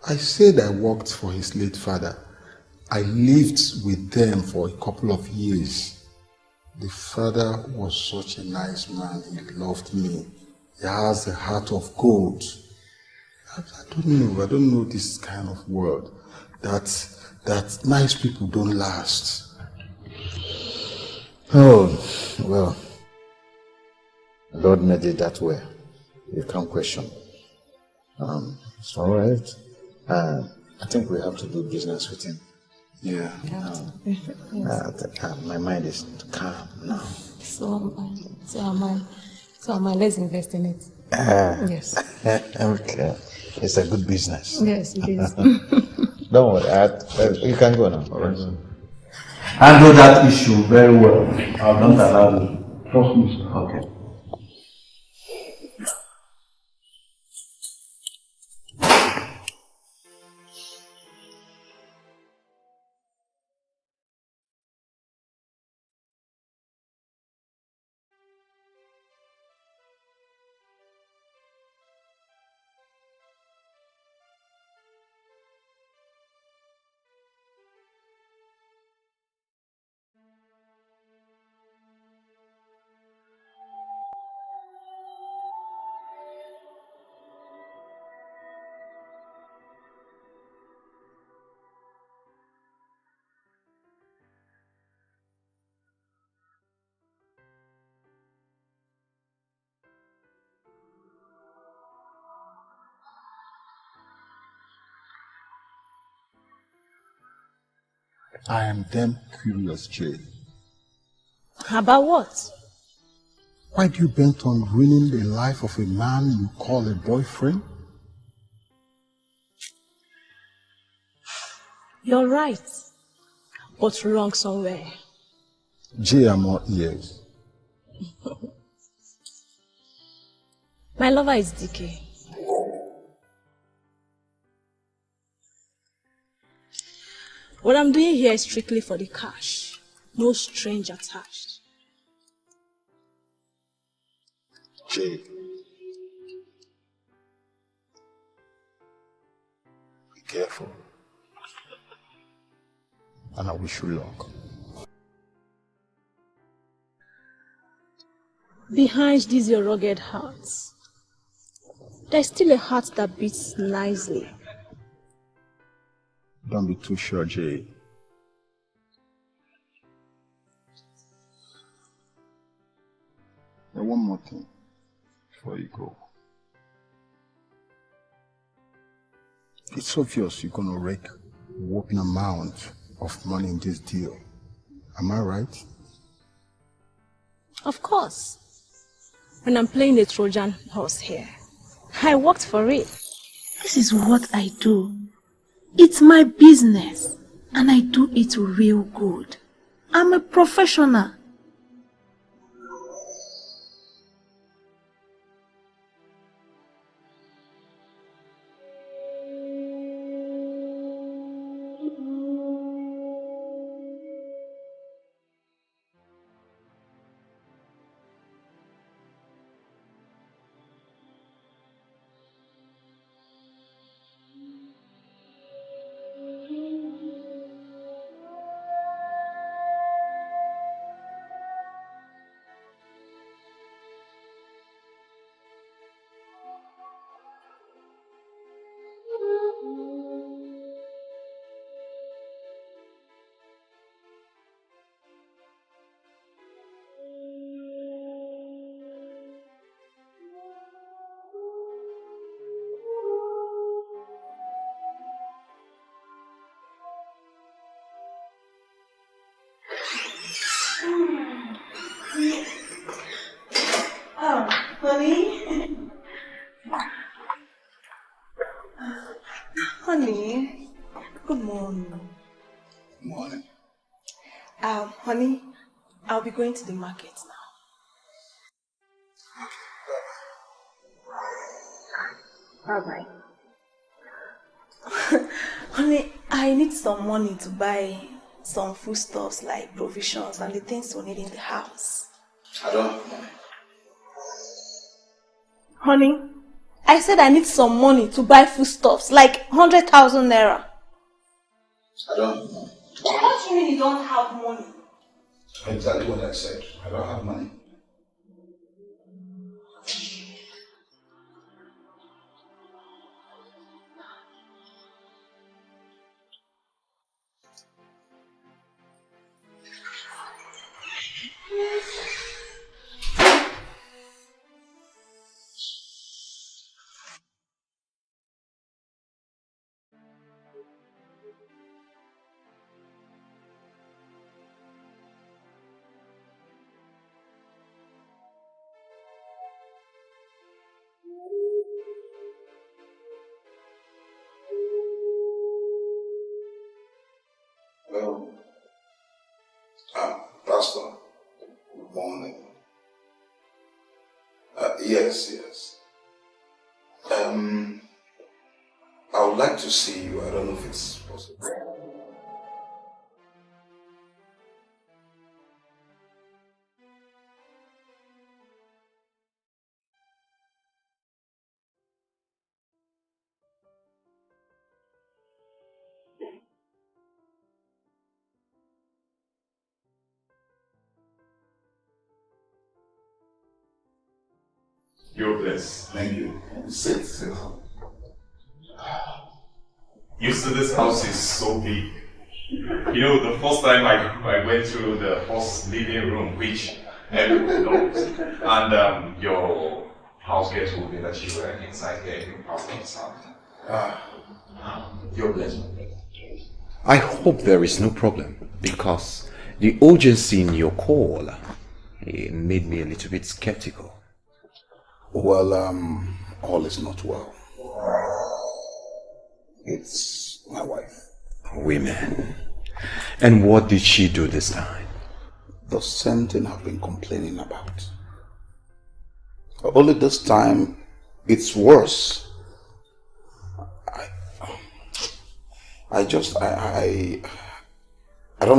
I said I worked for his late father. I lived with them for a couple of years. The father was such a nice man. He loved me. He has a heart of gold. I don't know this kind of world. That nice people don't last. Oh, well, Lord made it that way. You can't question. It's all right. I think we have to do business with him. Yeah. My mind is calm now. So am I. Let's invest in it. Yes. Okay. It's a good business. Yes, it is. Don't worry. You can go now. All right. Handle that issue very well. I don't allow you. Trust me, sir. Okay. I am damn curious, Jay. About what? Why do you bent on ruining the life of a man you call a boyfriend? You're right, but wrong somewhere. Jay, I'm all ears. My lover is DK. What I'm doing here is strictly for the cash. No strings attached. Jay. Be careful. And I wish you luck. Behind these your rugged hearts, there's still a heart that beats nicely. Don't be too sure, Jay. And one more thing before you go. It's obvious you're gonna rake a whopping amount of money in this deal. Am I right? Of course. When I'm playing the Trojan horse here, I worked for it. This is what I do. It's my business, and I do it real good. I'm a professional. Oh, honey. Honey, good morning. Good morning. Honey, I'll be going to the market now. Bye-bye. Honey, I need some money to buy some foodstuffs like provisions and the things we need in the house. I don't have money. Honey, I said I need some money to buy foodstuffs like 100,000 naira. I don't have money. What do you mean you don't have money? Exactly what I said. I don't have money. Yes. I would like to see you. I don't know if it's possible. You're blessed. Thank you. Sit. Used to this house is so big. You know, the first time I went through the first living room, which everyone knows, and your house guest told me that you were inside here, you passed inside. You're blessed. I hope there is no problem, because the urgency in your call it made me a little bit skeptical. Well, all is not well. It's my wife. Women. And what did she do this time? The same thing I've been complaining about. Only this time, it's worse. I don't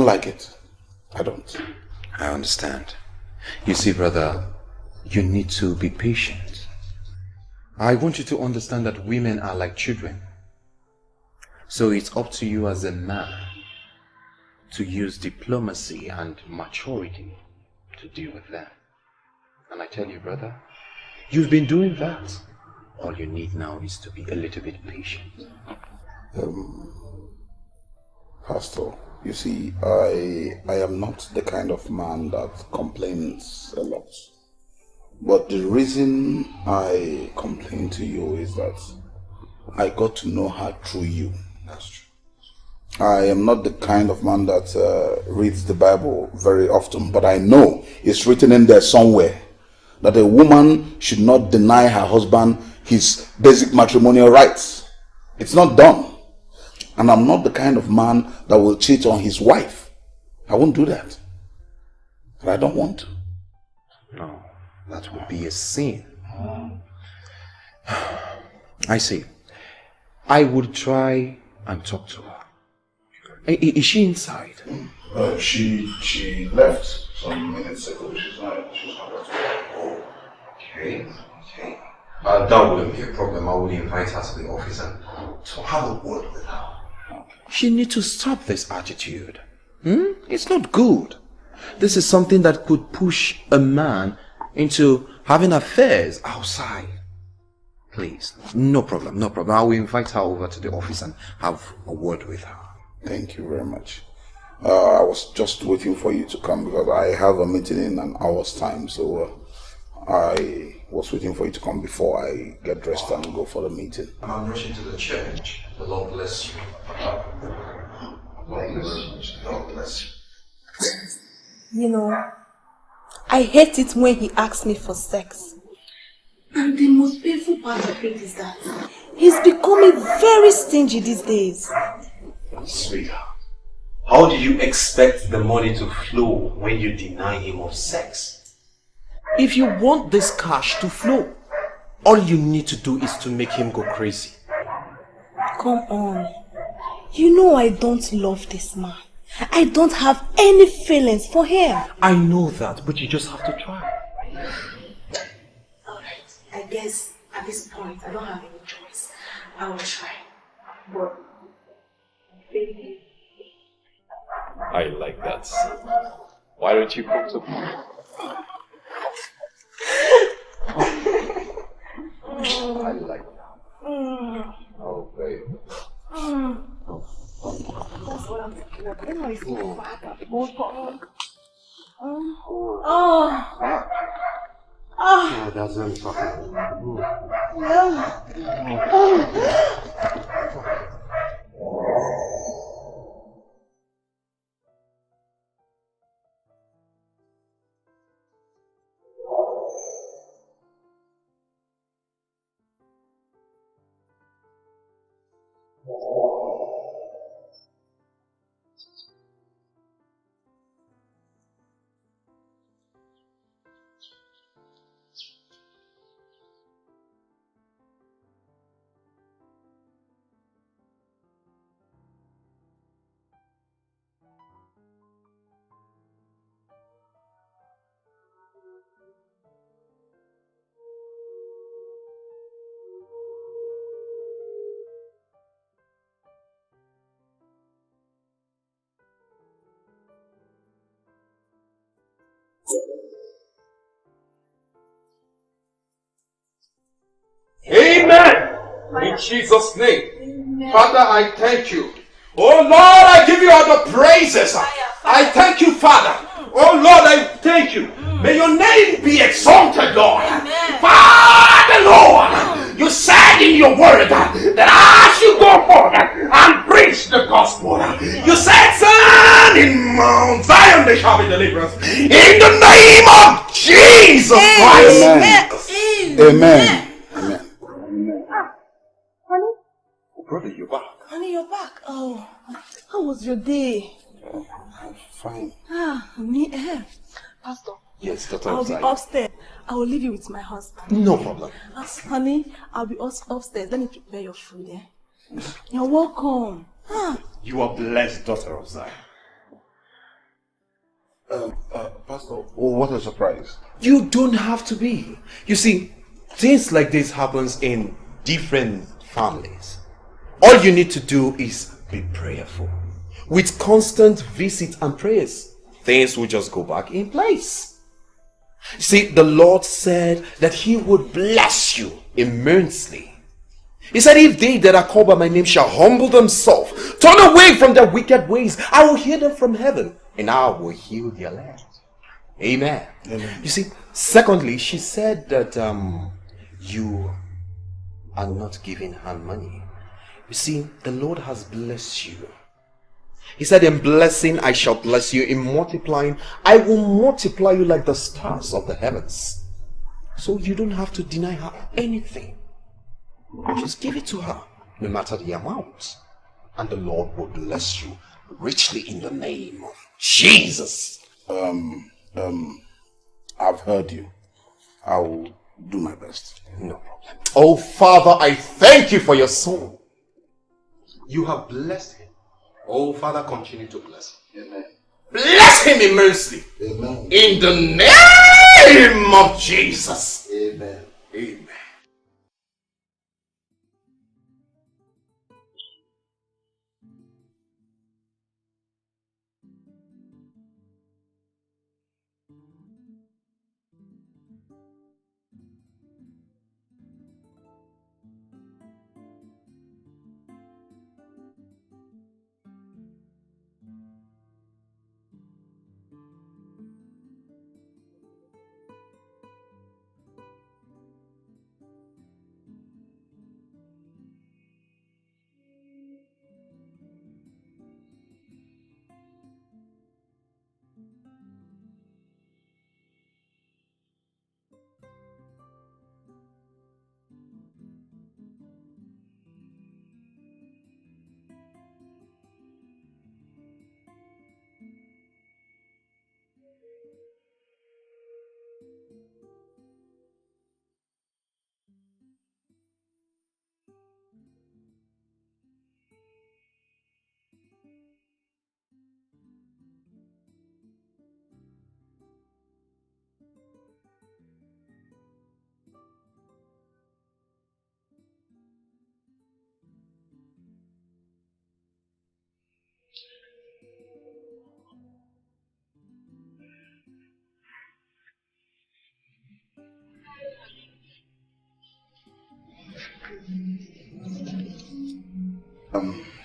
like it. I don't. I understand. You see, brother, you need to be patient. I want you to understand that women are like children. So it's up to you as a man to use diplomacy and maturity to deal with them. And I tell you, brother, you've been doing that. All you need now is to be a little bit patient. Pastor, you see, I am not the kind of man that complains a lot. But the reason I complain to you is that I got to know her through you. That's true. I am not the kind of man that reads the Bible very often, but I know it's written in there somewhere that a woman should not deny her husband his basic matrimonial rights. It's not done. And I'm not the kind of man that will cheat on his wife. I won't do that. And I don't want to. No, that would be a sin. I see. I would try and talk to her. Is she inside? She left some minutes ago. She's not Oh, okay. That wouldn't be a problem. I would invite her to the office and to have a word with her. She needs to stop this attitude. It's not good. This is something that could push a man into having affairs outside. Please, no problem. I will invite her over to the office and have a word with her. Thank you very much. I was just waiting for you to come because I have a meeting in an hour's time. So I was waiting for you to come before I get dressed and go for the meeting. I'm rushing to the church. The Lord bless you. God bless you. You know, I hate it when he asks me for sex. And the most painful part of it is that he's becoming very stingy these days. Sweetheart, how do you expect the money to flow when you deny him of sex? If you want this cash to flow, all you need to do is to make him go crazy. Come on. You know I don't love this man. I don't have any feelings for him. I know that, but you just have to try. Alright, I guess at this point I don't have any choice. I will try. But, baby. I like that. Why don't you come to me? I like that. Oh, baby. That's what I'm talking about. You know, it's so bad. Yeah, that's what I'm talking Jesus' name. Father, I thank you. Oh Lord, I give you all the praises. I thank you, Father. Oh Lord, I thank you. May your name be exalted, Lord. Father, Lord, you said in your word that as you go forth and preach the gospel, you said, son, in Mount Zion there shall be deliverance. In the name of Jesus Christ. Amen. Honey? Brother, you're back. Honey, you're back. Oh, how was your day? Fine. Me, Pastor. Yes, Dr. I'll be upstairs. I will leave you with my husband. No problem. Honey, I'll be upstairs. Let me prepare your food, eh? You're welcome. You are blessed, daughter of Zion. Pastor, what a surprise. You don't have to be. You see, things like this happens in different families. All you need to do is be prayerful. With constant visit and prayers, things will just go back in place. See, the Lord said that He would bless you immensely. He said, if they that are called by my name shall humble themselves, turn away from their wicked ways, I will hear them from heaven, and I will heal their land. Amen. Amen. You see, secondly, she said that you are not giving her money. You see, the Lord has blessed you. He said, in blessing I shall bless you, in multiplying I will multiply you like the stars of the heavens. So you don't have to deny her anything. Just give it to her, no matter the amount. And the Lord will bless you richly in the name of Jesus. I've heard you. I will do my best. No problem. Oh Father, I thank you for your son. You have blessed him. Oh Father, continue to bless him. Amen. Bless him immensely. Amen. In the name of Jesus. Amen. Amen.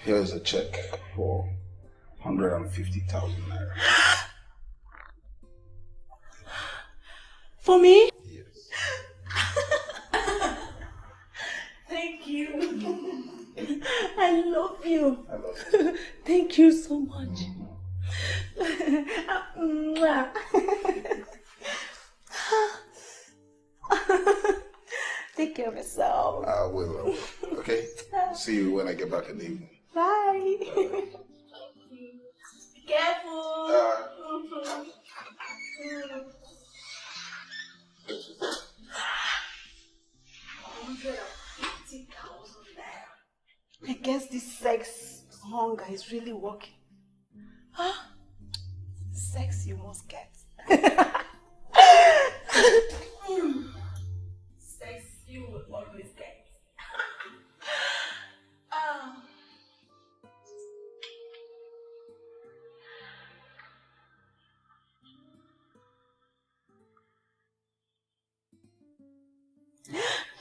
Here's a check for 150,000 naira. For me? Yes. Thank you. I love you. I love you. Thank you so much. Take care of yourself. I will. Okay? See you when I get back in the evening. Bye. Be careful. I guess this sex hunger is really working. Huh? Sex you must get. Sex you will always get.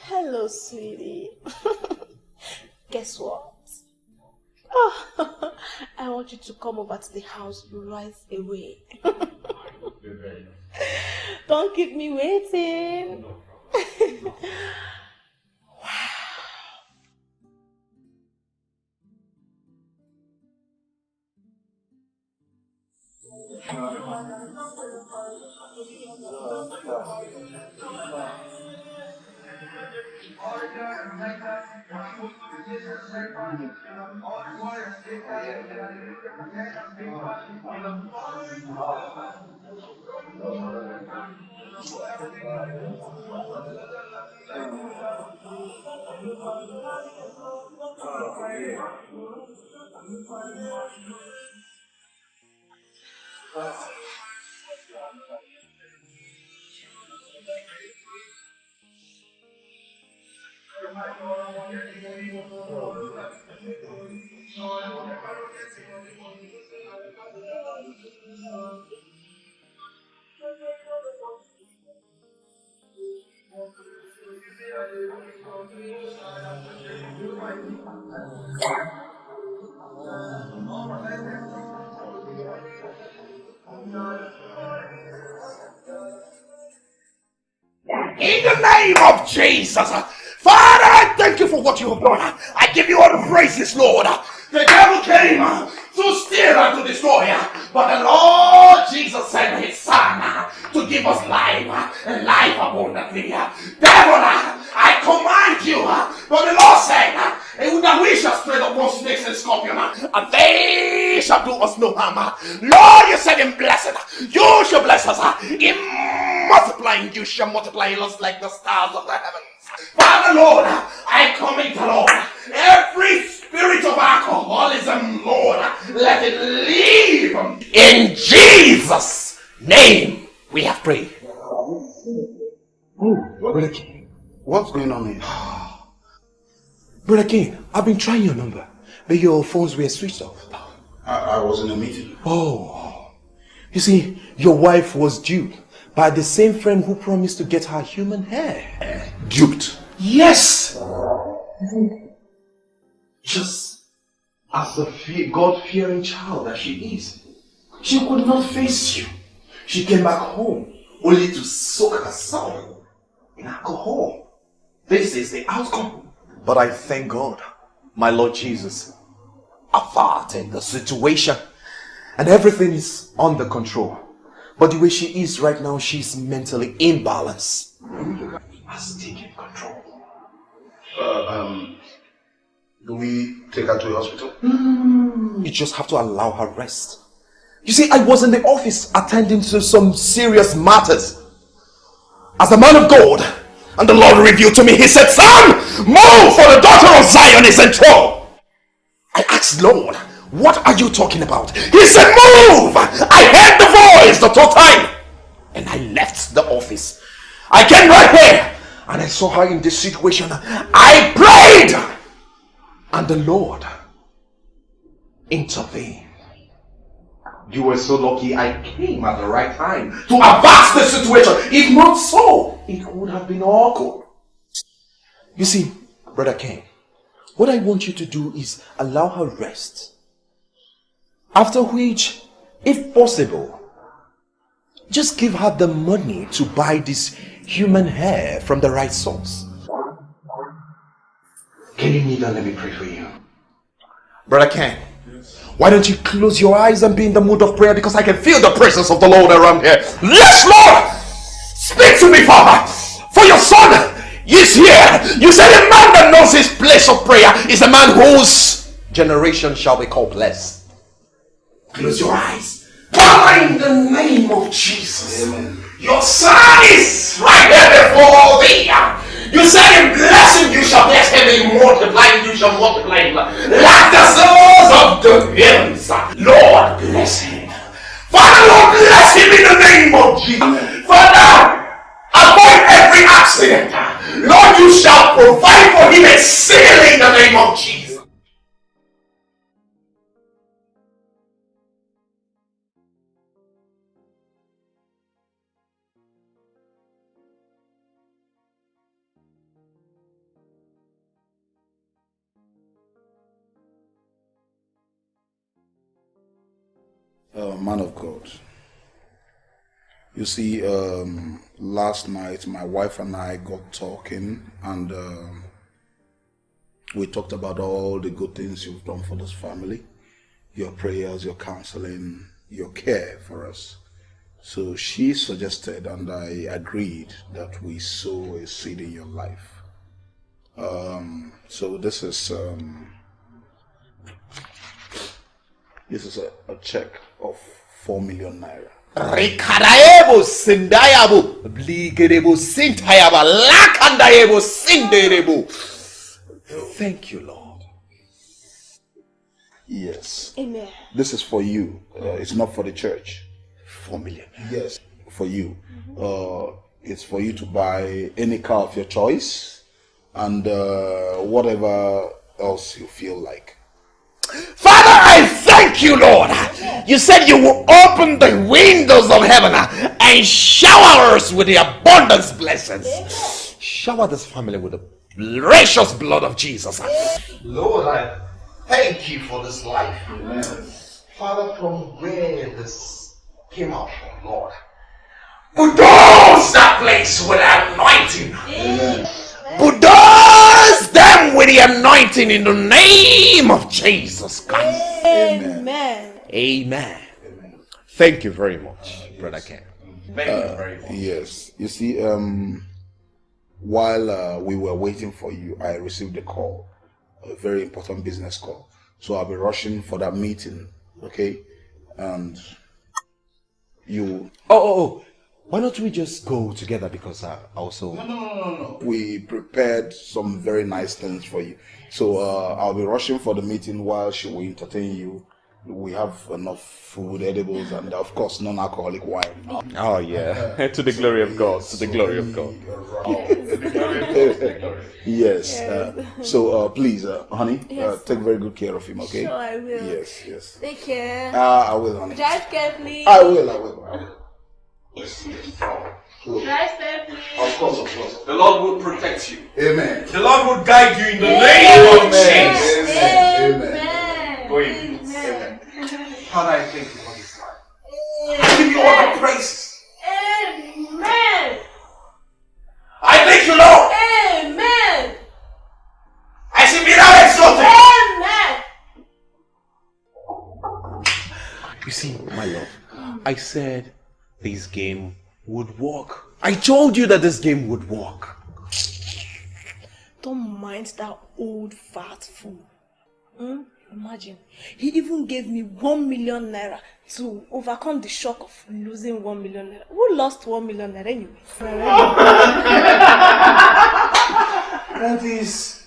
Hello, sweetie. Guess what? Oh, I want you to come over to the house right away. Don't keep me waiting. In the name of Jesus, Father, I thank you for what you have done. I give you all the praises, Lord. The devil came to steal and to destroy, but the Lord Jesus sent his son to give us life and life abundantly. Devil, I command you, for the Lord said, that we shall tread upon snakes and scorpions, and they shall do us no harm. Lord, you said in blessing, you shall bless us. In multiplying, you shall multiply us like the stars of the heavens. Father, Lord, I commit, Lord, every spirit of alcoholism, Lord, let it leave. In Jesus' name, we have prayed. Brother King, what's going on here? Brother King, I've been trying your number, but your phones were switched off. I was in a meeting. Oh, you see, your wife was duped by the same friend who promised to get her human hair. Duped? Yes! Just as a God-fearing child that she is, she could not face you. She came back home only to soak herself in alcohol. This is the outcome. But I thank God, my Lord Jesus, averted the situation and everything is under control. But the way she is right now, she's mentally imbalanced. Has taken control. Do we take her to the hospital? You just have to allow her rest. You see, I was in the office attending to some serious matters. As a man of God, and the Lord revealed to me, he said, "Son, move, for the daughter of Zion is in trouble." I asked, "Lord, what are you talking about?" He said, "Move!" I heard the voice the whole time. And I left the office. I came right here and I saw her in this situation. I prayed and the Lord intervened. You were so lucky I came at the right time to avert the situation. If not so, it would have been awkward. You see, Brother Ken, what I want you to do is allow her rest. After which, if possible, just give her the money to buy this human hair from the right source. Can you kneel and let me pray for you? Brother Ken, why don't you close your eyes and be in the mood of prayer, because I can feel the presence of the Lord around here. Yes, Lord! Speak to me, Father, for your son is here. You said a man that knows his place of prayer is a man whose generation shall be called blessed. Close your eyes. Father, in the name of Jesus, amen. Your son is right here before thee. You said in blessing you shall bless him, in multiplying you shall multiply him like the stars of the heavens. Lord, bless him. Father, Lord, bless him in the name of Jesus. Father, avoid every accident. Lord, you shall provide for him exceedingly in the name of Jesus. Man of God. You see, last night my wife and I got talking, and we talked about all the good things you've done for this family, your prayers, your counseling, your care for us. So she suggested, and I agreed, that we sow a seed in your life. So this is a check of 4 million naira. Rikaraebo sindayabo, bligerebo sintayaba, lakandayebo sinderebo. Thank you, Lord. Yes. Amen. This is for you. It's not for the church. 4 million. Yes, for you. It's for you to buy any car of your choice and whatever else you feel like. Father, I thank you, Lord. You said you will open the windows of heaven and shower us with the abundance blessings. Shower this family with the precious blood of Jesus. Lord, I thank you for this life. Amen. Father, from where this came out from, Lord, bulldoze that place with anointing. Amen. Bulldoze them with the anointing in the name of Jesus Christ. Amen. Amen. Amen. Thank you very much, Brother Ken. Thank you very much. Yes. You see, while we were waiting for you, I received a call, a very important business call. So I'll be rushing for that meeting, okay? And you... Oh. Why don't we just go together, because I also... No. We prepared some very nice things for you. So I'll be rushing for the meeting while she will entertain you. We have enough food, edibles, and of course non-alcoholic wine. Oh yeah, to the glory of God, to the glory of God. Yes. So please, honey, take very good care of him, okay? Sure, I will. Yes. Take care. I will, honey. Drive carefully. I will. Drive carefully. Of course. The Lord will protect you. Amen. The Lord will guide you in the name of Jesus. Amen. Go in. Amen. Father, I thank you for this life. I give you all the praises. Amen. I thank you, Lord. Amen. I should be now exalted. Amen. You see, my love, I said this game would work. I told you that this game would work. Don't mind that old fat fool. Imagine, he even gave me 1 million naira to overcome the shock of losing 1 million naira. Who lost 1 million naira anyway? That is,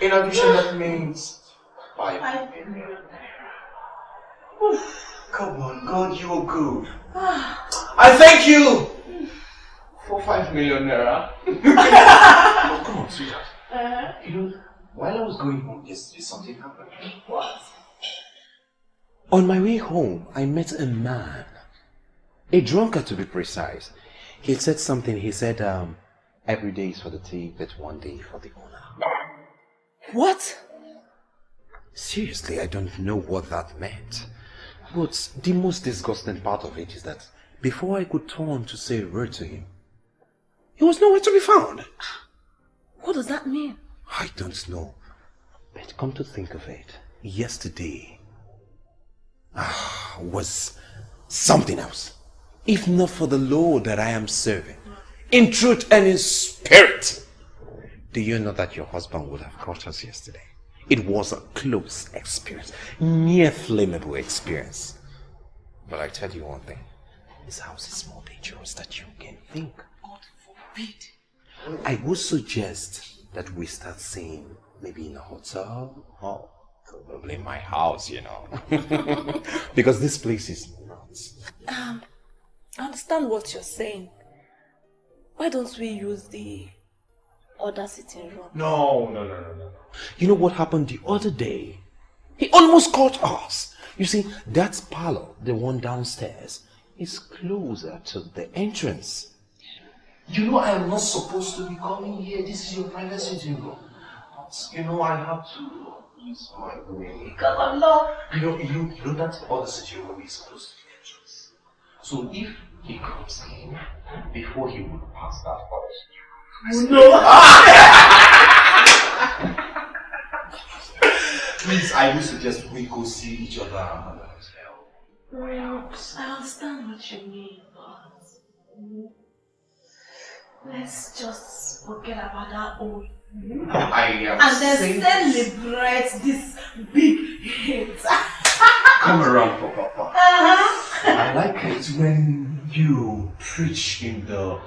in addition, that means 5 million. Come on, God, you are good. I thank you for 5 million naira. Oh, come on, sweetheart. You know, while I was going home yesterday, something happened. What? On my way home, I met a man. A drunkard, to be precise. He said something. He said, every day is for the thief, but one day for the owner. What? Seriously, I don't know what that meant. But the most disgusting part of it is that before I could turn to say a word to him, he was nowhere to be found. What does that mean? I don't know. But come to think of it, yesterday was something else. If not for the Lord that I am serving, in truth and in spirit. Do you know that your husband would have caught us yesterday? It was a close experience, near flammable experience. But I tell you one thing, this house is more dangerous than you can think. God forbid. I would suggest that we start seeing maybe in a hotel or probably my house, you know. Because this place is nuts. I understand what you're saying. Why don't we use the other sitting room? No. You know what happened the other day? He almost caught us. You see, that parlor, the one downstairs, is closer to the entrance. You know I am not supposed to be coming here. This is your private sitting room. But, you know, I have to use my way. Because I'm not... You know that other sitting room is close to the entrance. So if he comes in before he would pass that forest. No! Please, I would suggest we go see each other at the hotel. Well, I understand what you mean, but let's just forget about that old I am and then celebrate this big hit. Come around for Papa. I like it when you preach in the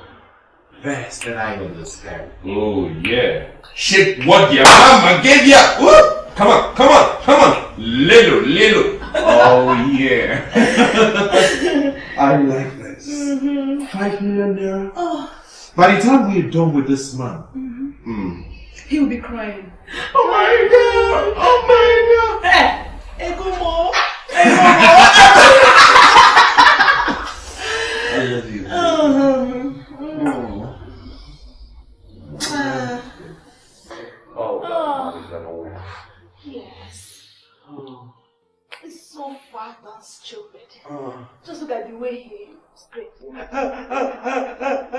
verse that I understand. Oh yeah. Shit, what your mama gave ya? Woo! Come on, come on, come on. Little. Oh yeah. I like this. 5 million naira. By the time we're done with this man, He will be crying. Oh my God! Oh my God! Hey, Egumo! I love you. Yes. It's so fat and stupid. Just look at the way he is great.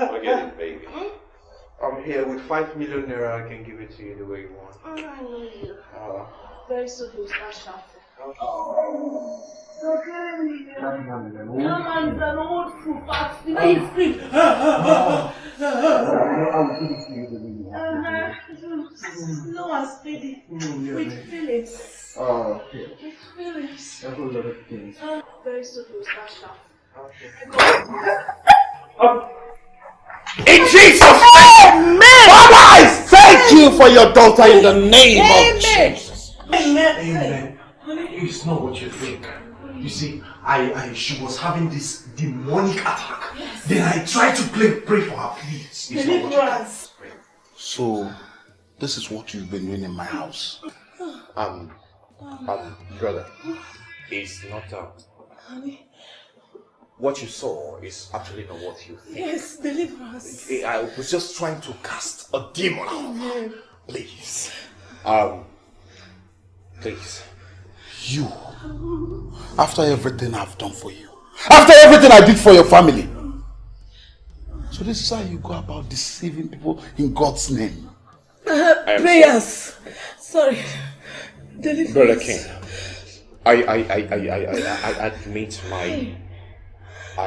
Forget it, baby. I'm here with 5 million naira. I can give it to you the way you want. I know you. Very soon he will start shouting. You're killing me. That man is an old fool, fat. The way he screams. No one steady. With feelings. With feelings. A whole lot of things. Very soon he will start shouting. In Jesus' name! Father, I thank you for your daughter in the name of Jesus. Amen. It's not what you think. You see, she was having this demonic attack. Yes. Then I tried to pray for her, please. Deliverance. So, this is what you've been doing in my house. Brother, it's not Honey. what you saw is actually not what you think. Yes, deliverance. I was just trying to cast a demon out. Amen. Please. Please. You, after everything I've done for you, after everything I did for your family, so this is how you go about deceiving people in God's name. Prayers. Sorry. Deliverance. Brother King, I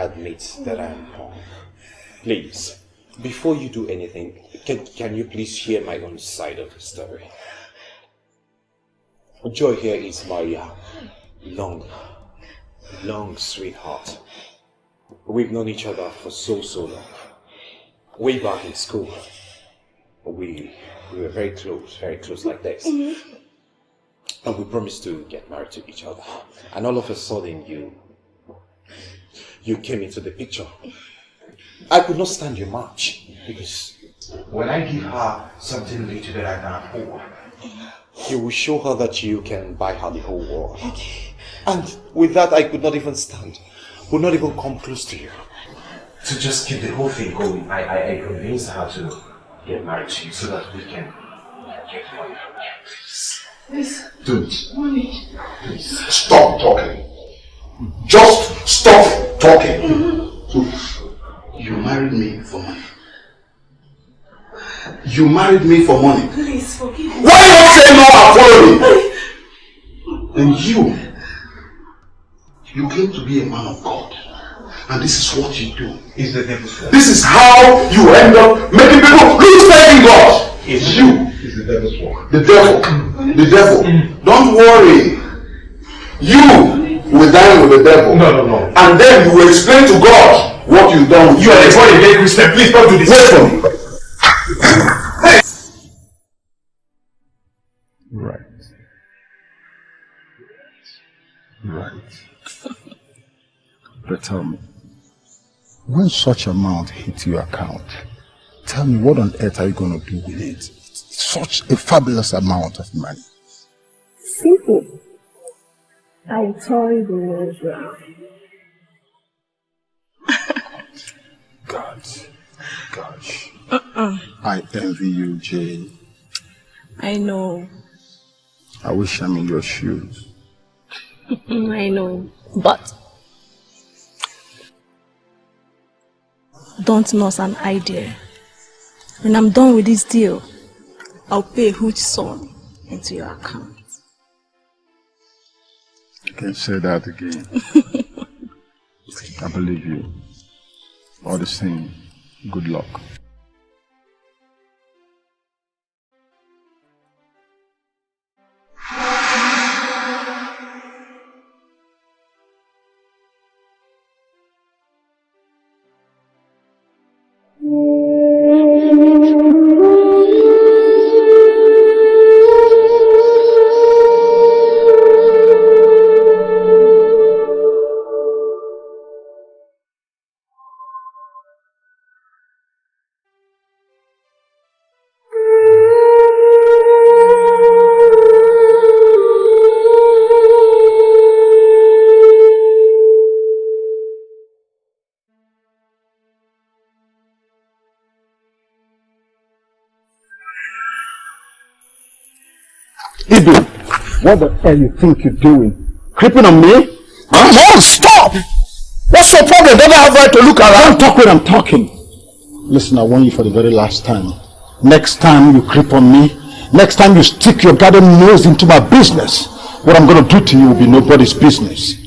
admit that I am wrong. Please, before you do anything, can you please hear my own side of the story? Joy here is my long sweetheart. We've known each other for so long. Way back in school, we were very close like this. And we promised to get married to each other. And all of a sudden, you came into the picture. I could not stand you much, because when I give her something little that I can afford, you will show her that you can buy her the whole world. And with that, I could not even stand. Would not even come close to you. To just keep the whole thing going, I convinced her to get married to you so that we can get money from you. Yes. Don't. Money. Please. Stop talking. Just stop talking. So, you married me for money. You married me for money. Please forgive me. Why not say no and follow me? And you came to be a man of God. And this is what you do. It's the devil's work. This is how you end up making people lose faith in God. It's you. It's the devil's work. The devil. The devil. Don't worry. You will dine with the devil. No. And then you will explain to God what you've done. You are a born again Christian. Please don't do this. Wait for me. Right. But tell me, when such amount hits your account, tell me what on earth are you going to do with it? It's such a fabulous amount of money. Simple. I will toy the world around. Gosh. I envy you, Jay. I know. I wish I'm in your shoes. I know. But don't nurse an idea. When I'm done with this deal, I'll pay a huge sum into your account. You can say that again. I believe you. All the same, good luck. What the hell you think you're doing? Creeping on me? Huh? No, stop! What's your problem? Don't I have right to look around? Don't talk when I'm talking. Listen, I warn you for the very last time. Next time you creep on me, next time you stick your goddamn nose into my business, what I'm going to do to you will be nobody's business.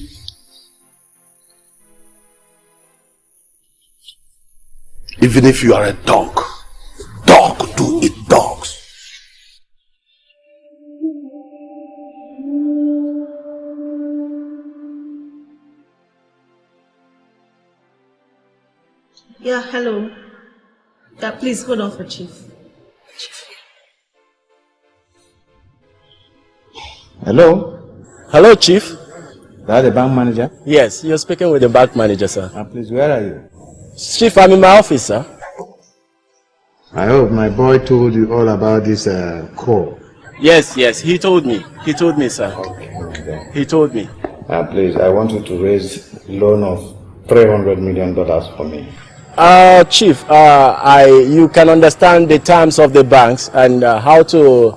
Even if you are a dog, dog do eat dogs. Yeah, hello. Yeah, please hold on for Chief. Hello? Hello, Chief. That's the bank manager? Yes, you're speaking with the bank manager, sir. Please, where are you? Chief, I'm in my office, sir. I hope my boy told you all about this call. Yes, he told me. He told me, sir. Okay. He told me. Please, I want you to raise a loan of $300 million for me. Chief, you can understand the terms of the banks and how to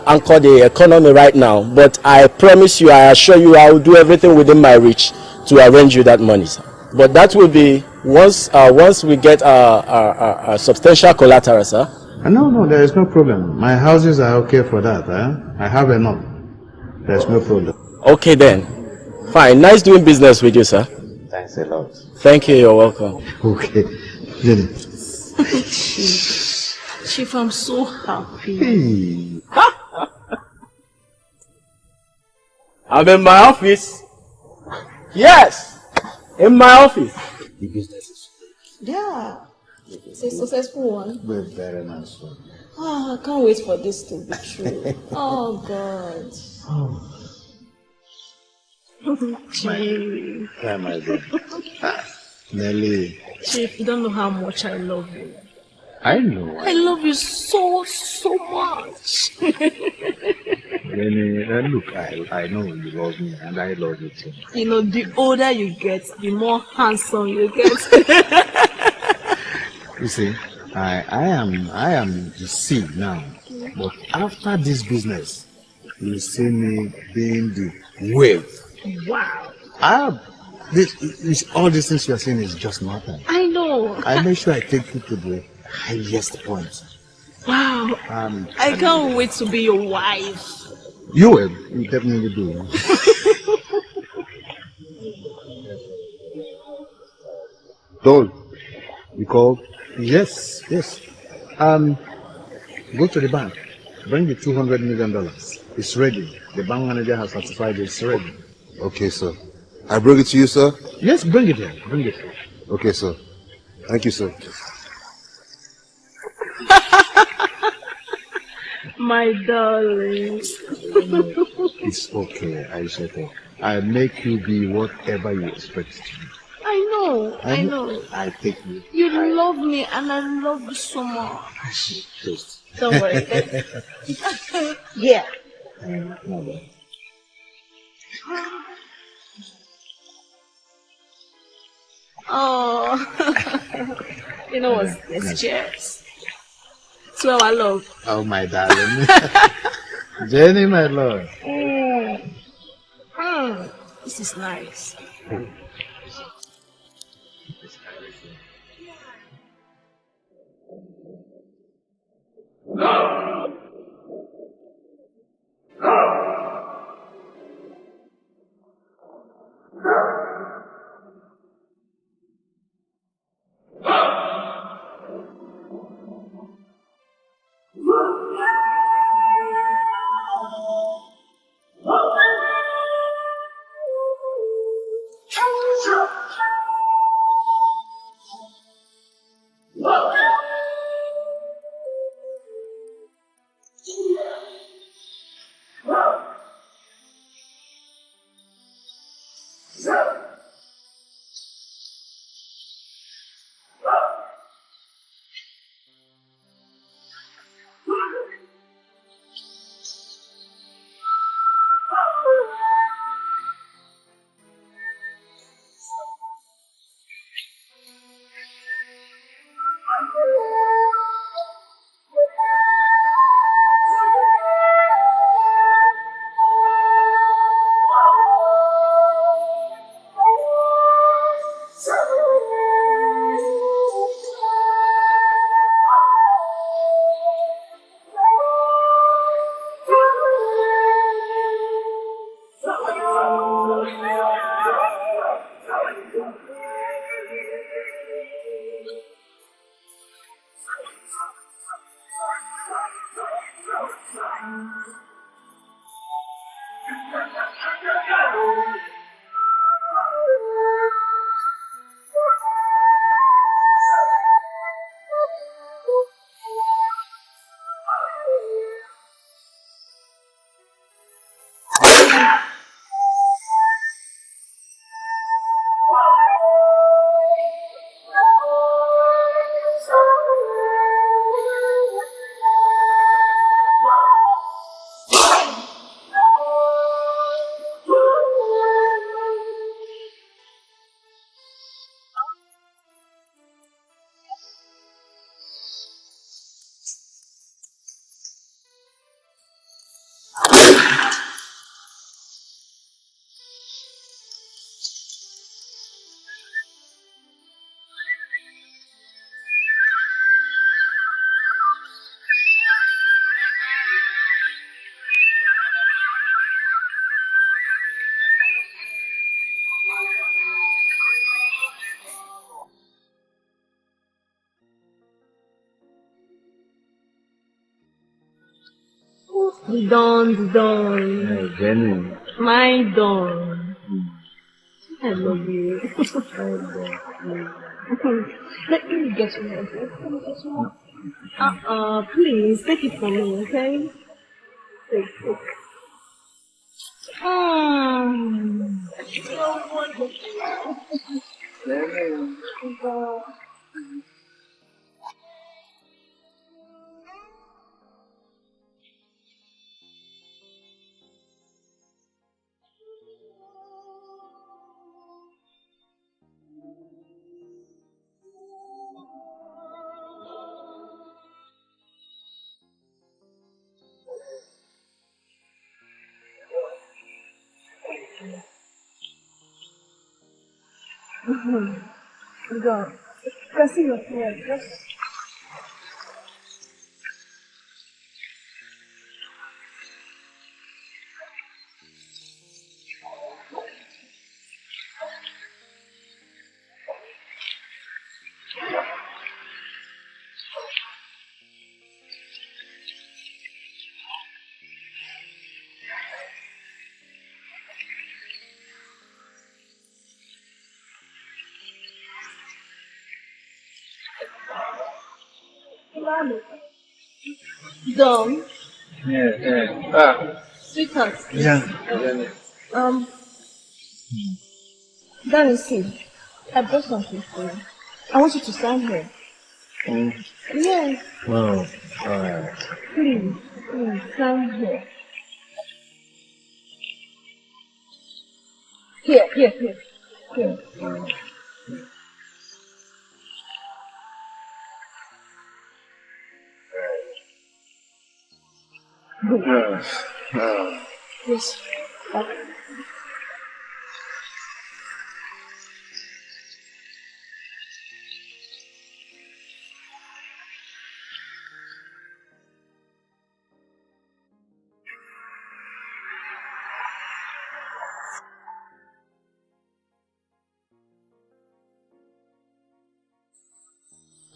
anchor the economy right now. But I promise you, I assure you, I will do everything within my reach to arrange you that money, sir. But that will be once we get a substantial collateral, sir. No, there is no problem. My houses are okay for that. I have enough. There's no problem. Okay then. Fine. Nice doing business with you, sir. Thanks a lot. Thank you. You're welcome. Okay. Jenny. Chief, I'm so happy. I'm in my office. Yes, in my office. The business is Yeah, it's a successful one. very nice one. Oh, I can't wait for this to be true. Oh, God. Chief. Where am I going? Nelly. Chief, you don't know how much I love you. I know. I love you so much. Jenny, look, I know you love me and I love you too. You know, the older you get, the more handsome you get. You see, I am the seed now, but after this business, you see me being the wave. Wow. All these things you are saying is just nothing. I know. I make sure I take you to the highest point. Wow. I can't wait to be your wife. You will. You definitely do. Dol, you called? Yes. Go to the bank. Bring the $200 million. It's ready. The bank manager has certified it's ready. Okay, sir. I bring it to you, sir? Yes, bring it here. Bring it here. Okay, sir. Thank you, sir. My darling. It's okay, Aishete. I'll make you be whatever you expect to be. I know. I take you. You love me and I love you so much. Don't worry. Yeah. Oh. You know what? Let's cheers. To our love. Oh, my darling. Jenny, my love. This is nice. Don. Jenny. My Don. I love you. Let me get you one. Let me get you one. Please, take it from me, okay? Take. Go. Can see your hair. Just. Dom. Sweetheart. Danny, see, I brought something for you. I want you to sign here. Yes. Oh, alright. Please, sign here. Here. Yes.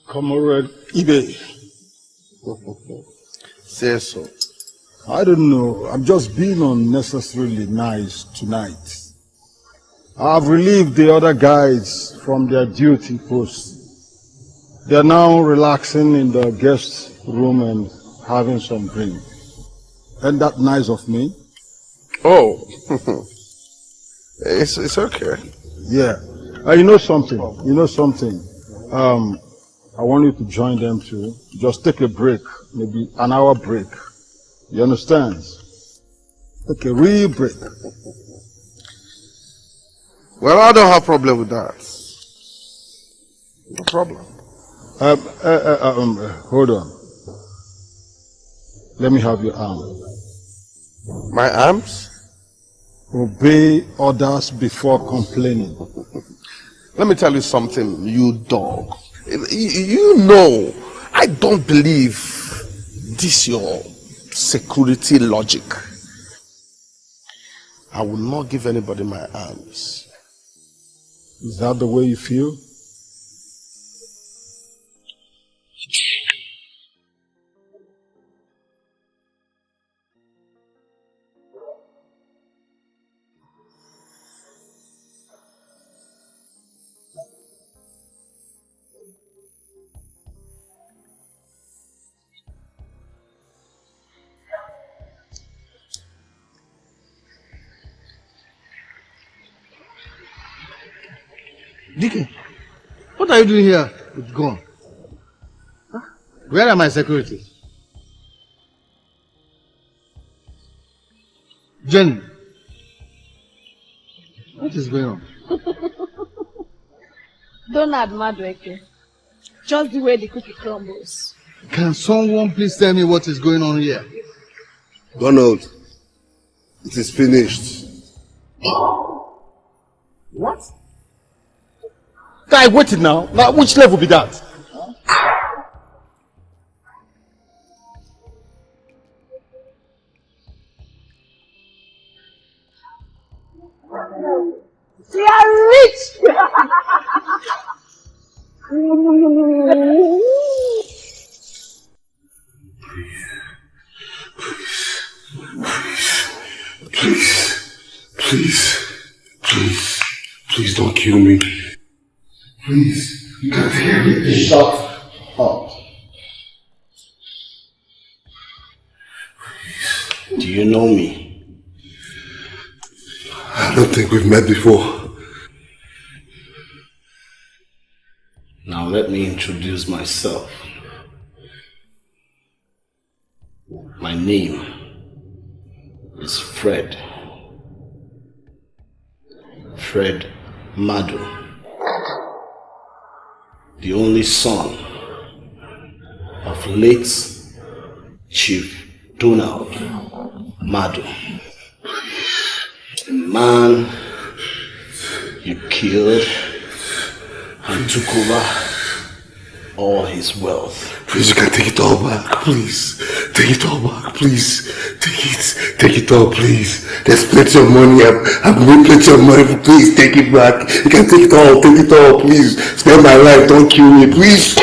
Comrade eBay. Say so. I don't know. I'm just being unnecessarily nice tonight. I've relieved the other guys from their duty posts. They're now relaxing in the guest room and having some drink. Ain't that nice of me? Oh, it's okay. Yeah. You know something? I want you to join them too. Just take a break, maybe an hour break. You understand? Take a real break. Well, I don't have problem with that. No problem. Hold on. Let me have your arm. My arms? Obey orders before complaining. Let me tell you something, you dog. You know, I don't believe this your security logic. I will not give anybody my arms. Is that the way you feel? Dike, what are you doing here with gun? Huh? Where are my security? Jenny, what is going on? Don't add Madweke. Just the way the cookie crumbles. Can someone please tell me what is going on here? Donald, it is finished. What? Guy, wait now. Now, which level be that? They are rich! Please don't kill me. Please, you can't hear me. Shut up. Do you know me? I don't think we've met before. Now let me introduce myself. My name is Fred. Fred Madu. The only son of late Chief Donald Madu. The man you killed and took over all his wealth. Please, you can take it all back. Please, take it all back. Please, take it all, please. There's plenty of money. I've made plenty of money. Please, take it back. You can take it all, please. Spare my life. Don't kill me, please.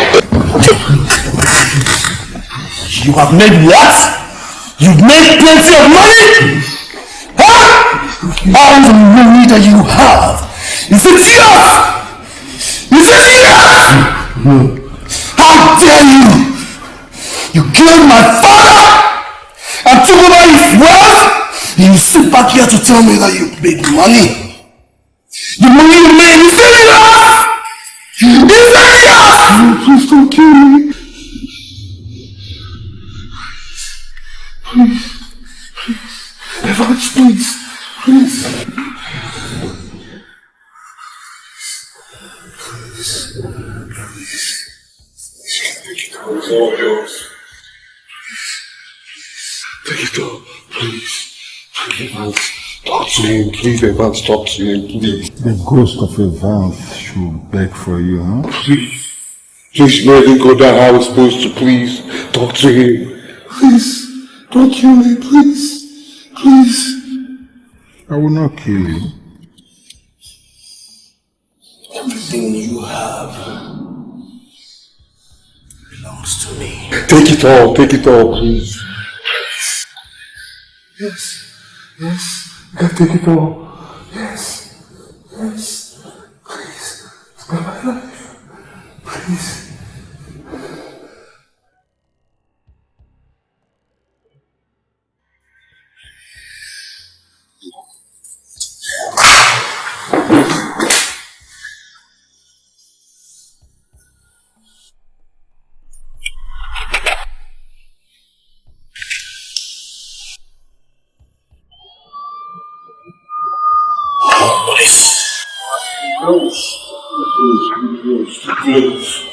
You have made what? You've made plenty of money? Huh? All the money that you have, is it yours? Is it yours? How dare you! You killed my father and took over his wealth, and you sit back here to tell me that you made money. The money you made, is it yours? Is it yours? Please don't kill me. Please. Evans, please. It's all yours. Take it all, please. Evans, talk to him, please. Evans, talk to him, please. The ghost of Evans should beg for you, huh? Please, no, I didn't go down how I was supposed to, please. Talk to him. Please, don't kill me, please. I will not kill you. Everything you have belongs to me. Take it all, please. Yes, you can take it all. Yes, please, spare my life, please. Close.